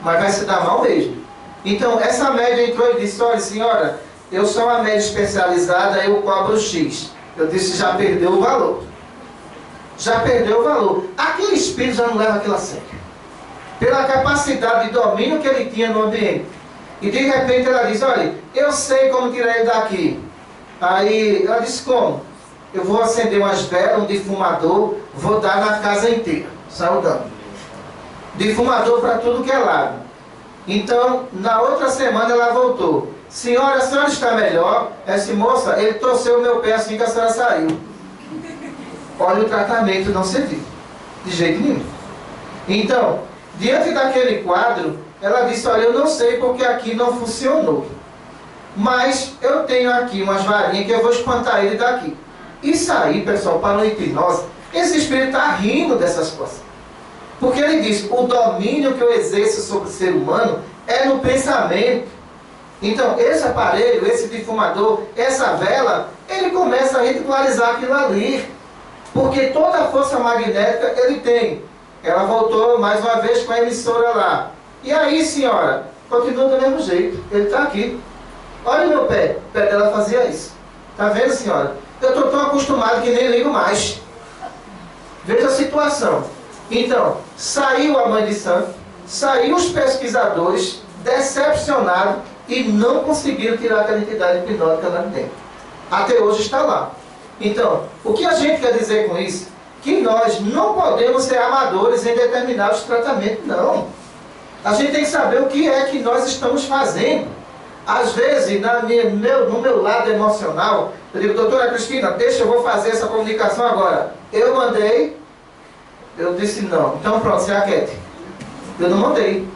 Mas vai se dar mal mesmo. Então essa médium entrou e disse: olha, senhora, eu sou uma médium especializada, eu cobro X. Eu disse: já perdeu o valor. Já perdeu o valor. Aquele espírito já não leva aquilo a sério. Pela capacidade de domínio que ele tinha no ambiente. E de repente ela disse: olha, eu sei como tirar ele daqui. Aí ela disse: como? Eu vou acender umas velas, um defumador, vou dar na casa inteira. Saiu dando. Defumador para tudo que é lado. Então, na outra semana ela voltou: senhora, a senhora está melhor? Essa moça, ele torceu o meu pé assim que a senhora saiu. Olha, o tratamento não serviu. De jeito nenhum. Então, diante daquele quadro, ela disse: olha, eu não sei porque aqui não funcionou. Mas eu tenho aqui umas varinhas que eu vou espantar ele daqui. Isso aí, pessoal, para uma hipnose, esse espírito está rindo dessas coisas. Porque ele diz: o domínio que eu exerço sobre o ser humano é no pensamento. Então, esse aparelho, esse defumador, essa vela, ele começa a ridicularizar aquilo ali. Porque toda a força magnética ele tem. Ela voltou mais uma vez com a emissora lá. E aí, senhora, continua do mesmo jeito. Ele está aqui. olha o meu pé. O pé dela fazia isso. Está vendo, senhora? Eu estou tão acostumado que nem ligo mais. Veja a situação. Então, saiu a mãe de santo, saiu os pesquisadores, decepcionados, e não conseguiram tirar aquela entidade hipnótica lá dentro. Até hoje está lá. Então, o que a gente quer dizer com isso? Que nós não podemos ser amadores em determinados tratamentos, não. A gente tem que saber o que é que nós estamos fazendo. Às vezes, no meu lado emocional, eu digo, doutora Cristina, deixa, eu vou fazer essa comunicação agora. Eu mandei, eu disse não. Então pronto, se aquiete. Eu não mandei.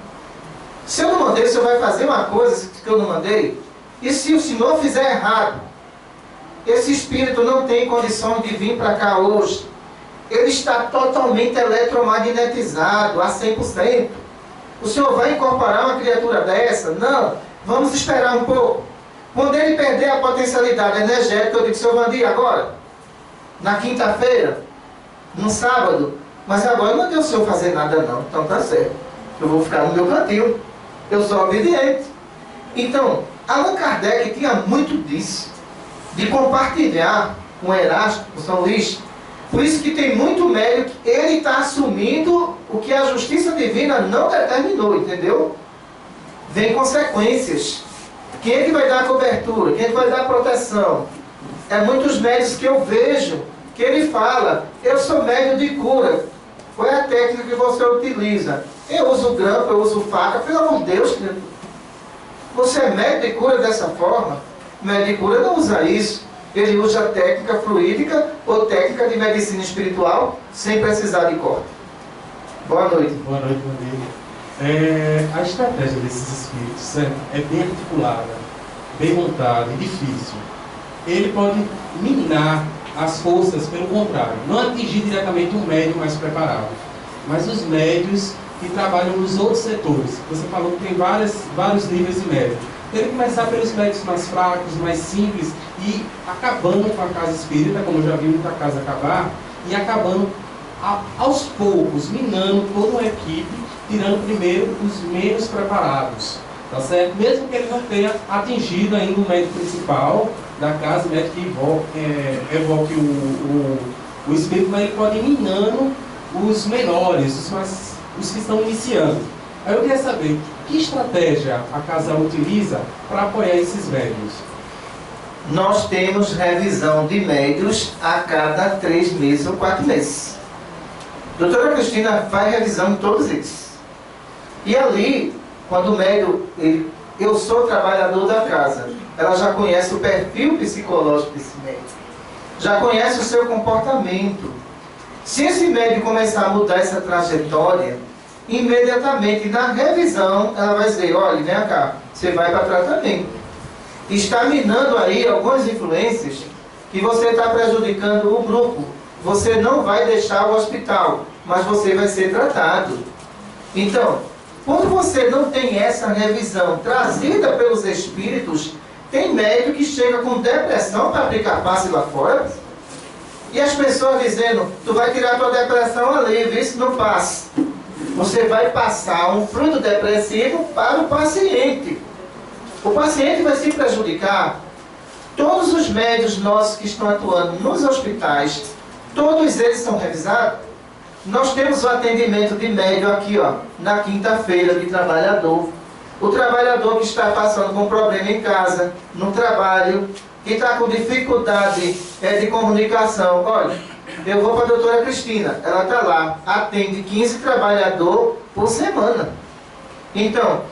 Se eu não mandei, o senhor vai fazer uma coisa que eu não mandei? E se o senhor fizer errado, esse espírito não tem condições de vir para cá hoje. Ele está totalmente eletromagnetizado, a 100%. O senhor vai incorporar uma criatura dessa? Não. Vamos esperar um pouco. Quando ele perder a potencialidade energética, eu digo, senhor Vandir, agora? Na quinta-feira? No sábado? Mas agora eu não tenho o senhor fazer nada não. Então tá certo. Eu vou ficar no meu cantinho. Eu sou obediente. Então, Allan Kardec tinha muito disso. De compartilhar com Erasto, com São Luís. Por isso que tem muito mérito. Ele está assumindo o que a justiça divina não determinou, entendeu? Vem consequências. Quem é que vai dar a cobertura? Quem é que vai dar a proteção? É muitos médios que eu vejo que ele fala, eu sou médio de cura. Qual é a técnica que você utiliza? Eu uso grampo, eu uso faca. Pelo amor de Deus, querido. Você é médio de cura dessa forma? Médio de cura não usa isso. Ele usa técnica fluídica ou técnica de medicina espiritual sem precisar de corte. Boa noite. Boa noite, Vandir. A estratégia desses espíritos, certo? É bem articulada, bem montada e difícil. Ele pode minar as forças, pelo contrário, não atingir diretamente um médium mais preparado, mas os médios que trabalham nos outros setores. Você falou que tem vários níveis de médium. Tem que começar pelos médios mais fracos, mais simples, e acabando com a casa espírita, como eu já vi muita casa acabar, e acabando aos poucos, minando toda uma equipe, tirando primeiro os menos preparados, tá certo? Mesmo que ele não tenha atingido ainda o médico principal da casa, o médico que evoque o espírito, mas ele pode ir minando os menores, os que estão iniciando. Aí eu queria saber, que estratégia a casa utiliza para apoiar esses médios? Nós temos revisão de médios a cada 3 meses ou 4 meses. Doutora Cristina faz revisão em todos eles. E ali, quando o médium, eu sou trabalhador da casa, ela já conhece o perfil psicológico desse médium, já conhece o seu comportamento. Se esse médium começar a mudar essa trajetória, imediatamente na revisão ela vai dizer, olha, vem cá, você vai para tratamento. Está minando aí algumas influências que você está prejudicando o grupo. Você não vai deixar o hospital, mas você vai ser tratado. Então, quando você não tem essa revisão trazida pelos espíritos, tem médico que chega com depressão para aplicar passe lá fora. E as pessoas dizendo, tu vai tirar tua depressão ali, vê se não passa. Você vai passar um fruto depressivo para o paciente. O paciente vai se prejudicar. Todos os médicos nossos que estão atuando nos hospitais, todos eles são revisados. Nós temos o atendimento de médium aqui, ó, na quinta-feira, de trabalhador. O trabalhador que está passando com problema em casa, no trabalho, que está com dificuldade de comunicação. Olha, eu vou para a doutora Cristina, ela está lá, atende 15 trabalhadores por semana. Então,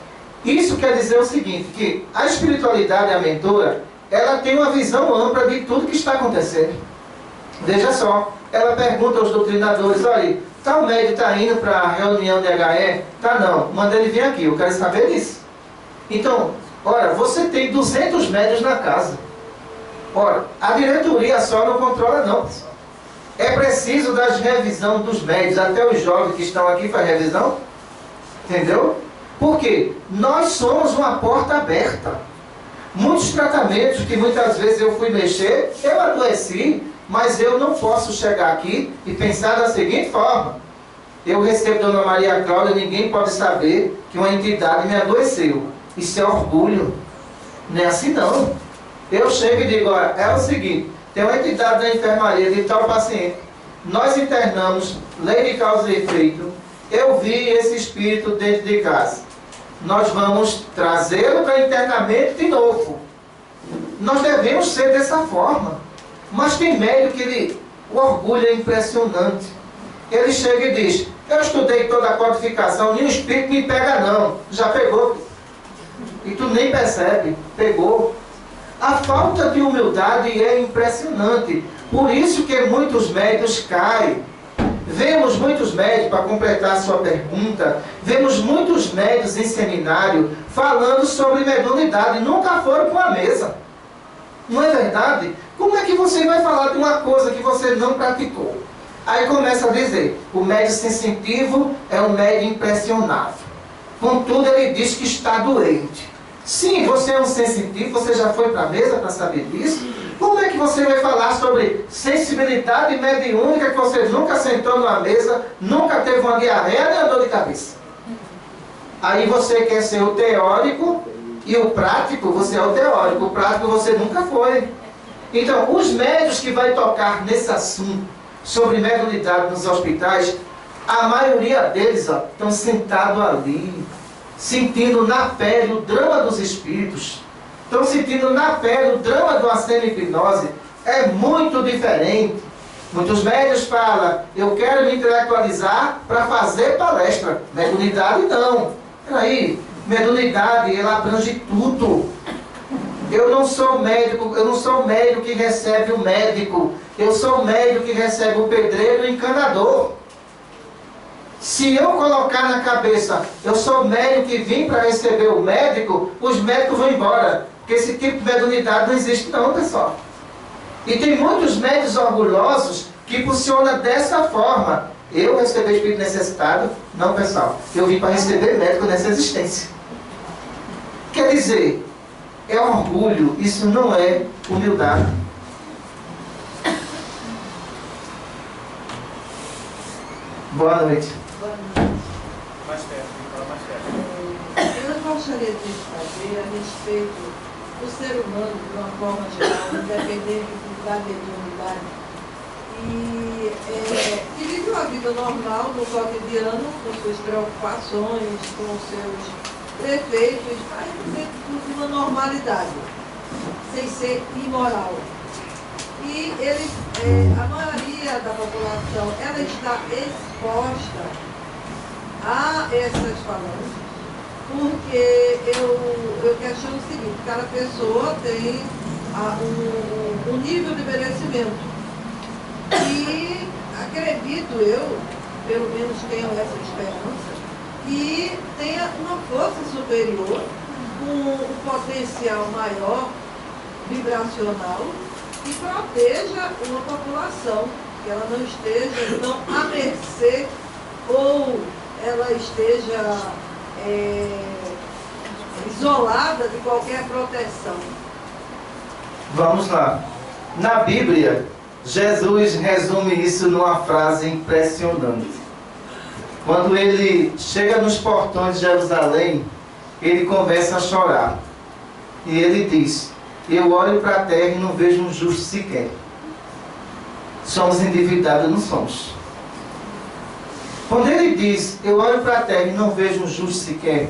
isso quer dizer o seguinte, que a espiritualidade, a mentora, ela tem uma visão ampla de tudo que está acontecendo. Veja só, ela pergunta aos doutrinadores, olha, tal médium está indo para a reunião de HE? Tá não, manda ele vir aqui, eu quero saber disso. Então, olha, você tem 200 médios na casa. Ora, a diretoria só não controla não, pessoal. É preciso dar revisão dos médios, até os jovens que estão aqui fazem revisão. Entendeu? Porque nós somos uma porta aberta. Muitos tratamentos que muitas vezes eu fui mexer, eu adoeci, mas eu não posso chegar aqui e pensar da seguinte forma. Eu recebo Dona Maria Cláudia, ninguém pode saber que uma entidade me adoeceu. Isso é orgulho. Não é assim não. Eu chego e digo, olha, é o seguinte, tem uma entidade da enfermaria de tal paciente, nós internamos, lei de causa e efeito, eu vi esse espírito dentro de casa. Nós vamos trazê-lo para internamento de novo. Nós devemos ser dessa forma. Mas tem médico que o orgulho é impressionante. Ele chega e diz, eu estudei toda a codificação, nenhum espírito me pega não. Já pegou. E tu nem percebe, pegou. A falta de humildade é impressionante. Por isso que muitos médicos caem. Vemos muitos médicos, para completar a sua pergunta, vemos muitos médicos em seminário falando sobre mediunidade, nunca foram para uma mesa. Não é verdade? Como é que você vai falar de uma coisa que você não praticou? Aí começa a dizer, o médium sensitivo é um médium impressionável. Contudo, ele diz que está doente. Sim, você é um sensitivo, você já foi para a mesa para saber disso? Como é que você vai falar sobre sensibilidade mediúnica que você nunca sentou numa mesa, nunca teve uma diarreia nem uma dor de cabeça? Aí você quer ser o teórico e o prático, você é o teórico, o prático você nunca foi. Então, os médios que vai tocar nesse assunto sobre mediunidade nos hospitais, a maioria deles estão sentados ali, sentindo na pele o drama dos espíritos, estão sentindo na pele o drama de uma semi-hipnose. É muito diferente. Muitos médios falam, eu quero me intelectualizar para fazer palestra. Mediunidade não. Peraí, mediunidade, ela abrange tudo. Eu não sou médico, eu não sou o médico que recebe o médico. Eu sou o médico que recebe o pedreiro e o encanador. Se eu colocar na cabeça, eu sou o médico que vim para receber o médico, os médicos vão embora. Porque esse tipo de mediunidade não existe não, pessoal. E tem muitos médicos orgulhosos que funcionam dessa forma. Eu recebi espírito necessitado? Não, pessoal. Eu vim para receber médico nessa existência. Quer dizer, é orgulho, isso não é humildade. Boa noite. Boa noite. Mais perto, fala mais perto. Eu gostaria de saber a respeito do ser humano, de uma forma geral, independente da mediunidade, e que vive uma vida normal, no cotidiano, com suas preocupações, com seus defeitos, mas dentro de uma normalidade, sem ser imoral. E a maioria da população, ela está exposta a essas falanges, porque eu questiono o seguinte, cada pessoa tem um nível de merecimento. E acredito eu, pelo menos tenho essa esperança, que tenha uma força superior, com um potencial maior, vibracional, que proteja uma população, que ela não esteja à mercê ou ela esteja isolada de qualquer proteção. Vamos lá. Na Bíblia, Jesus resume isso numa frase impressionante. Quando ele chega nos portões de Jerusalém, ele começa a chorar. E ele diz, eu olho para a terra e não vejo um justo sequer. Somos endividados, não somos. Quando ele diz, eu olho para a terra e não vejo um justo sequer,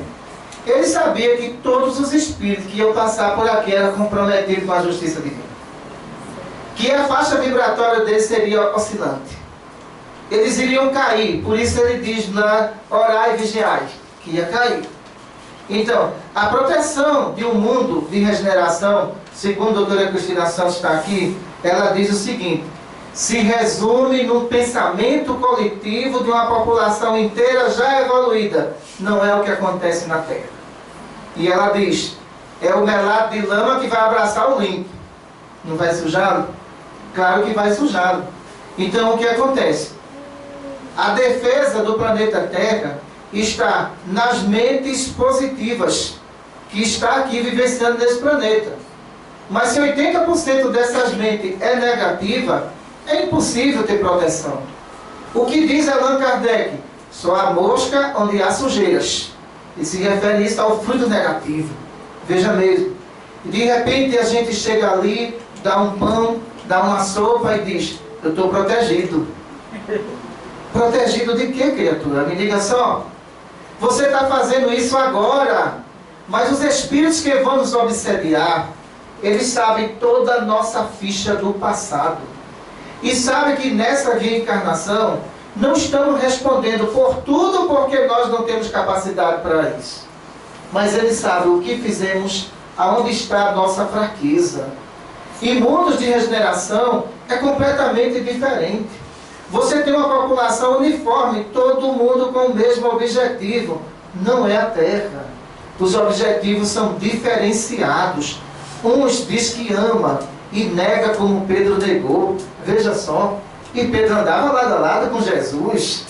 ele sabia que todos os espíritos que iam passar por aqui eram comprometidos com a justiça divina. Que a faixa vibratória deles seria oscilante. Eles iriam cair, por isso ele diz lá, orai e vigiai, que ia cair. Então, a proteção de um mundo de regeneração, segundo a doutora Cristina Santos está aqui, ela diz o seguinte, se resume no pensamento coletivo de uma população inteira já evoluída. Não é o que acontece na Terra. E ela diz, é o melado de lama que vai abraçar o limpo. Não vai sujá-lo? Claro que vai sujá-lo. Então o que acontece? A defesa do planeta Terra está nas mentes positivas, que está aqui vivenciando nesse planeta. Mas se 80% dessas mentes é negativa, é impossível ter proteção. O que diz Allan Kardec? Só há mosca onde há sujeiras. E se refere isso ao fruto negativo. Veja mesmo. E de repente a gente chega ali, dá um pão, dá uma sopa e diz, eu estou protegido. Protegido de quê, criatura? Me diga só. Você está fazendo isso agora, mas os espíritos que vão nos obsediar, eles sabem toda a nossa ficha do passado. E sabem que nessa reencarnação, não estamos respondendo por tudo porque nós não temos capacidade para isso. Mas eles sabem o que fizemos, aonde está a nossa fraqueza. E mundos de regeneração é completamente diferente. Você tem uma população uniforme, todo mundo com o mesmo objetivo. Não é a Terra. Os objetivos são diferenciados. Uns diz que ama e nega como Pedro negou. Veja só. E Pedro andava lado a lado com Jesus.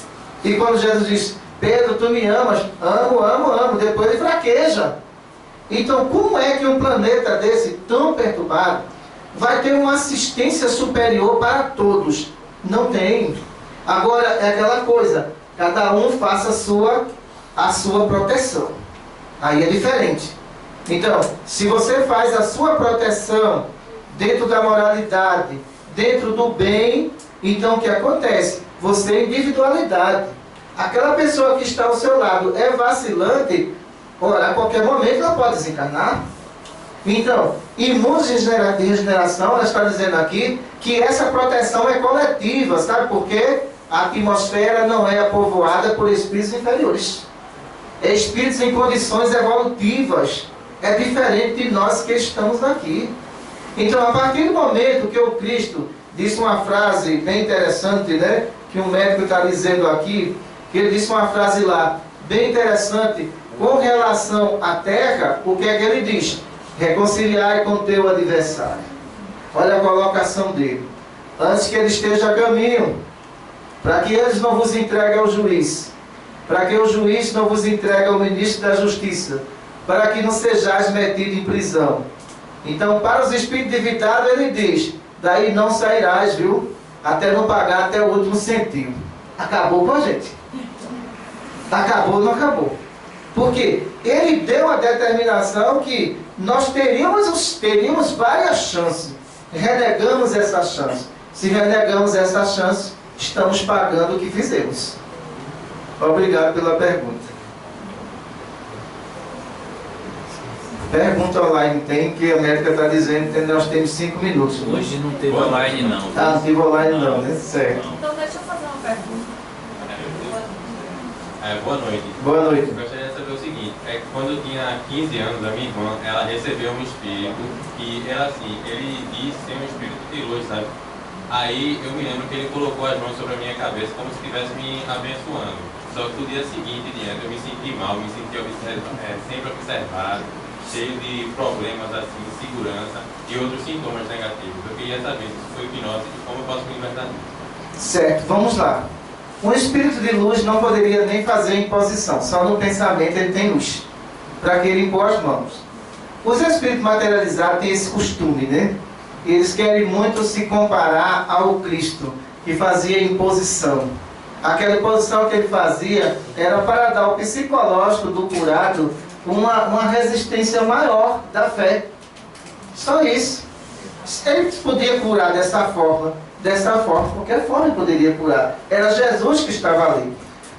E quando Jesus diz, Pedro, tu me amas? Amo, amo, amo. Depois ele fraqueja. Então, como é que um planeta desse tão perturbado vai ter uma assistência superior para todos? Não tem. Agora, é aquela coisa. Cada um faça a sua proteção. Aí é diferente. Então, se você faz a sua proteção dentro da moralidade, dentro do bem, então o que acontece? Você é individualidade. Aquela pessoa que está ao seu lado é vacilante, ora, a qualquer momento ela pode desencarnar. Então, em mundos de regeneração, ela está dizendo aqui que essa proteção é coletiva, sabe por quê? A atmosfera não é povoada por espíritos inferiores. É espíritos em condições evolutivas. É diferente de nós que estamos aqui. Então, a partir do momento que o Cristo disse uma frase bem interessante, né? Que um médico está dizendo aqui, que ele disse uma frase lá, bem interessante, com relação à terra, o que é que ele diz? Reconciliai com teu adversário. Olha a colocação dele. Antes que ele esteja a caminho, para que eles não vos entreguem ao juiz, para que o juiz não vos entregue ao ministro da justiça, para que não sejais metido em prisão. Então, para os espíritos endividados, ele diz, daí não sairás, viu? Até não pagar até o último centavo. Acabou com a gente. Acabou, não acabou. Porque ele deu a determinação que nós teríamos várias chances. Renegamos essa chance. Se renegamos essa chance, estamos pagando o que fizemos. Obrigado pela pergunta. Pergunta online tem, que a médica está dizendo que nós temos 5 minutos. Hoje não teve online não. Ah, não teve online não, né? Certo. Então deixa eu fazer uma pergunta. Boa noite. Boa noite. Eu gostaria de saber o seguinte, é que quando eu tinha 15 anos, a minha irmã, ela recebeu um espírito que ela assim, ele disse ser um espírito de luz, sabe? Aí eu me lembro que ele colocou as mãos sobre a minha cabeça como se estivesse me abençoando. Só que no dia seguinte em diante eu me senti mal, me senti sempre observado, cheio de problemas assim, de segurança e outros sintomas negativos. Eu queria saber se isso foi hipnose e como eu posso me libertar disso. Certo, vamos lá. Um espírito de luz não poderia nem fazer imposição, só no pensamento ele tem luz, para que ele impor as mãos. Os espíritos materializados têm esse costume, né? Eles querem muito se comparar ao Cristo, que fazia imposição. Aquela imposição que ele fazia era para dar ao psicológico do curado uma resistência maior da fé. Só isso. Ele podia curar dessa forma, qualquer forma ele poderia curar. Era Jesus que estava ali.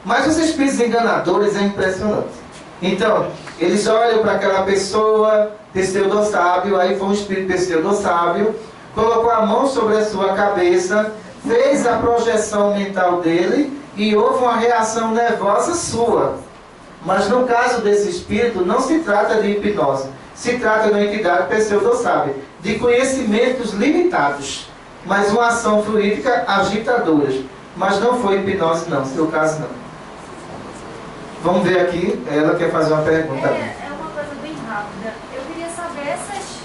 Mas os espíritos enganadores é impressionante. Então, eles olham para aquela pessoa, pseudo-sábio, aí foi um espírito pseudo-sábio, colocou a mão sobre a sua cabeça, fez a projeção mental dele e houve uma reação nervosa sua. Mas no caso desse espírito, não se trata de hipnose, se trata de uma entidade pseudo-sábia, de conhecimentos limitados, mas uma ação fluídica agitadora. Mas não foi hipnose não, no seu caso não. Vamos ver aqui, ela quer fazer uma pergunta. É uma coisa bem rápida. Eu queria saber, essas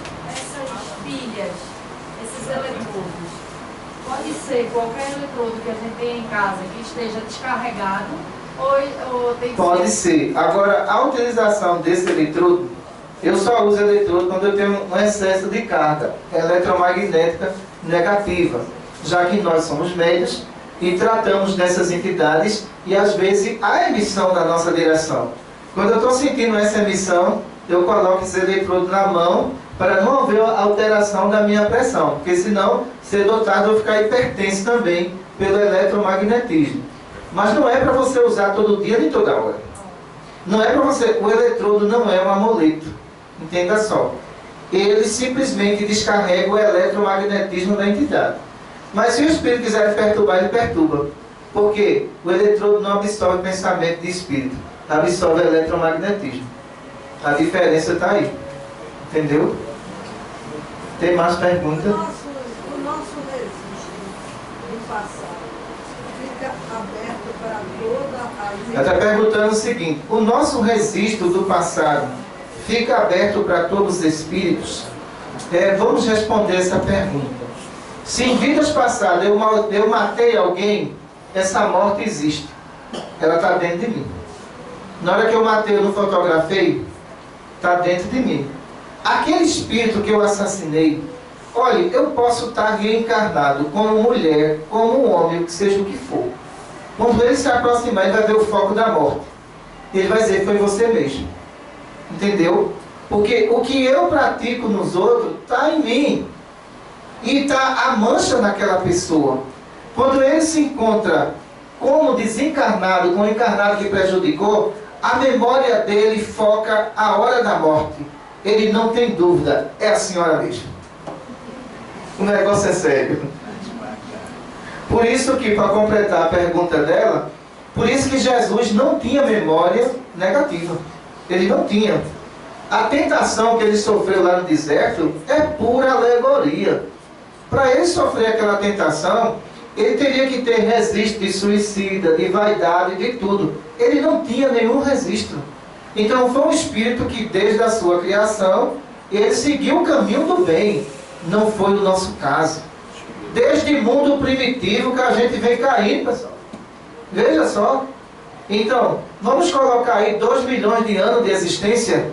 pilhas, esses eletrodos, pode ser qualquer eletrodo que a gente tem em casa que esteja descarregado ou tem que Pode ser. Agora, a utilização desse eletrodo, eu só uso eletrodo quando eu tenho um excesso de carga eletromagnética negativa, já que nós somos médios e tratamos dessas entidades e às vezes a emissão da nossa direção. Quando eu estou sentindo essa emissão, eu coloco esse eletrodo na mão para não haver alteração da minha pressão, porque senão, cedo ou tarde, eu vou ficar hipertenso também pelo eletromagnetismo. Mas não é para você usar todo dia nem toda hora. Não é para você, o eletrodo não é um amuleto, entenda só. Ele simplesmente descarrega o eletromagnetismo da entidade. Mas se o espírito quiser perturbar, ele perturba. Porque o eletrodo não absorve pensamento de espírito, absorve eletromagnetismo. A diferença está aí. Entendeu? Tem mais perguntas? O nosso registro do passado fica aberto para toda a... Ela está perguntando o seguinte: o nosso registro do passado fica aberto para todos os espíritos? Vamos responder essa pergunta. Se em vidas passadas eu matei alguém, essa morte existe. Ela está dentro de mim. Na hora que eu matei, eu não fotografei, está dentro de mim. Aquele espírito que eu assassinei, olha, eu posso estar reencarnado como mulher, como homem, que seja o que for. Quando ele se aproximar, ele vai ver o foco da morte. Ele vai dizer: foi você mesmo. Entendeu? Porque o que eu pratico nos outros está em mim. E está a mancha naquela pessoa. Quando ele se encontra como desencarnado, com o encarnado que prejudicou, a memória dele foca a hora da morte. Ele não tem dúvida, é a senhora mesmo. O negócio é sério. Por isso que, para completar a pergunta dela, por isso que Jesus não tinha memória negativa. Ele não tinha. A tentação que ele sofreu lá no deserto é pura alegoria. Para ele sofrer aquela tentação, ele teria que ter registro de suicida, de vaidade, de tudo. Ele não tinha nenhum registro. Então foi um espírito que desde a sua criação, ele seguiu o caminho do bem. Não foi o nosso caso. Desde mundo primitivo que a gente vem caindo, pessoal. Veja só. Então, vamos colocar aí 2 milhões de anos de existência.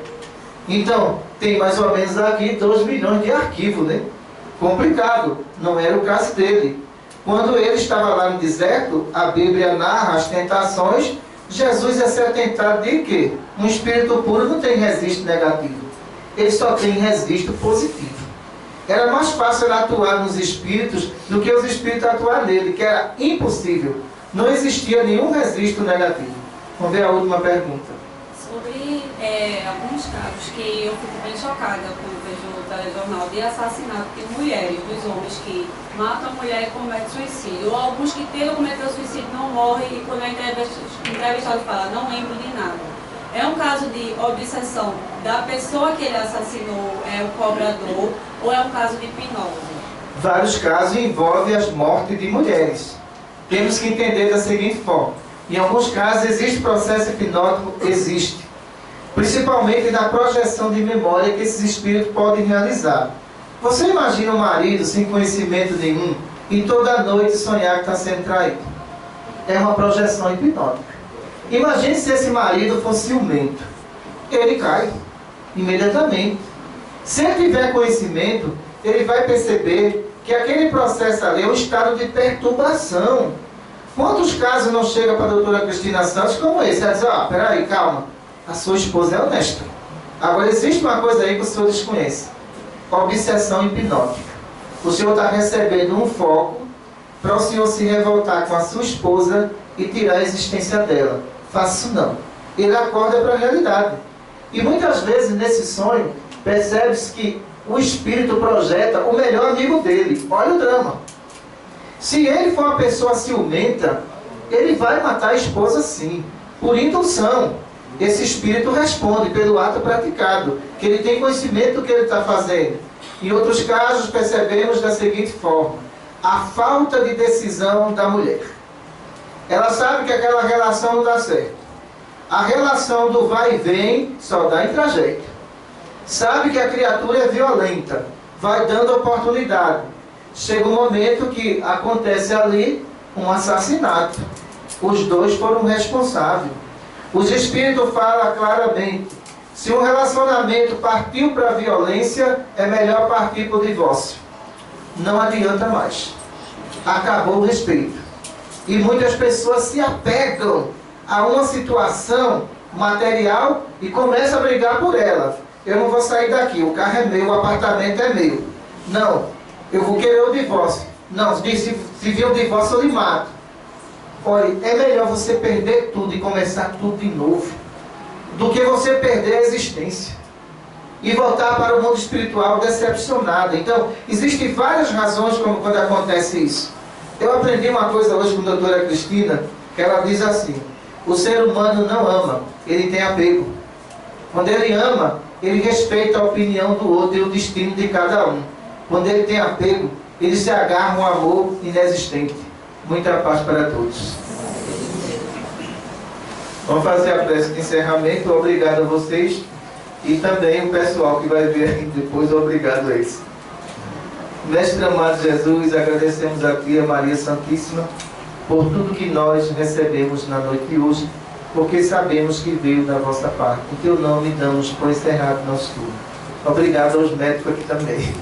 Então, tem mais ou menos aqui 2 milhões de arquivos, né? Complicado. Não era o caso dele. Quando ele estava lá no deserto, a Bíblia narra as tentações. Jesus ia ser tentado de quê? Um espírito puro não tem registro negativo. Ele só tem registro positivo. Era mais fácil ele atuar nos espíritos do que os espíritos atuar nele, que era impossível. Não existia nenhum registro negativo. Vamos ver a última pergunta. Sobre alguns casos que eu fico bem chocada quando vejo no telejornal de assassinato de mulheres, dos homens que matam a mulher e cometem suicídio, ou alguns que tentam cometer suicídio não morrem e quando é entrevistado fala, não lembro de nada. É um caso de obsessão da pessoa que ele assassinou, é o cobrador, ou é um caso de hipnose? Vários casos envolvem as mortes de mulheres. Temos que entender da seguinte forma. Em alguns casos existe processo hipnótico, existe. Principalmente na projeção de memória que esses espíritos podem realizar. Você imagina um marido sem conhecimento nenhum e toda noite sonhar que está sendo traído. É uma projeção hipnótica. Imagine se esse marido fosse ciumento. Ele cai imediatamente. Se ele tiver conhecimento, ele vai perceber que aquele processo ali é um estado de perturbação. Quantos casos não chegam para a doutora Cristina Santos como esse? Ela diz: peraí, calma, a sua esposa é honesta. Agora existe uma coisa aí que o senhor desconhece. Obsessão hipnótica. O senhor está recebendo um foco para o senhor se revoltar com a sua esposa e tirar a existência dela. Faça isso não. Ele acorda para a realidade. E muitas vezes nesse sonho, percebe-se que o espírito projeta o melhor amigo dele. Olha o drama. Se ele for uma pessoa ciumenta, ele vai matar a esposa sim, por indução. Esse espírito responde pelo ato praticado, que ele tem conhecimento do que ele está fazendo. Em outros casos, percebemos da seguinte forma: a falta de decisão da mulher. Ela sabe que aquela relação não dá certo. A relação do vai e vem só dá em tragédia. Sabe que a criatura é violenta, vai dando oportunidade. Chega um momento que acontece ali um assassinato. Os dois foram responsáveis. Os espíritos falam claramente: se um relacionamento partiu para a violência, é melhor partir para o divórcio. Não adianta mais. Acabou o respeito. E muitas pessoas se apegam a uma situação material e começam a brigar por ela. eu não vou sair daqui, o carro é meu, o apartamento é meu. Não, eu vou querer o divórcio. Não, se vir o divórcio eu lhe mato. Olha, é melhor você perder tudo e começar tudo de novo, do que você perder a existência e voltar para o mundo espiritual decepcionado. Então, existem várias razões como quando acontece isso. Eu aprendi uma coisa hoje com a doutora Cristina, que ela diz assim: o ser humano não ama, ele tem apego. Quando ele ama, ele respeita a opinião do outro e o destino de cada um. Quando ele tem apego, ele se agarra a um amor inexistente. Muita paz para todos. Vamos fazer a prece de encerramento. Obrigado a vocês e também o pessoal que vai ver aqui depois. Obrigado a eles. Mestre amado Jesus, agradecemos a Ti, a Maria Santíssima, por tudo que nós recebemos na noite de hoje, porque sabemos que veio da vossa parte. Em Teu nome damos por encerrado nosso turno. Obrigado aos médicos aqui também.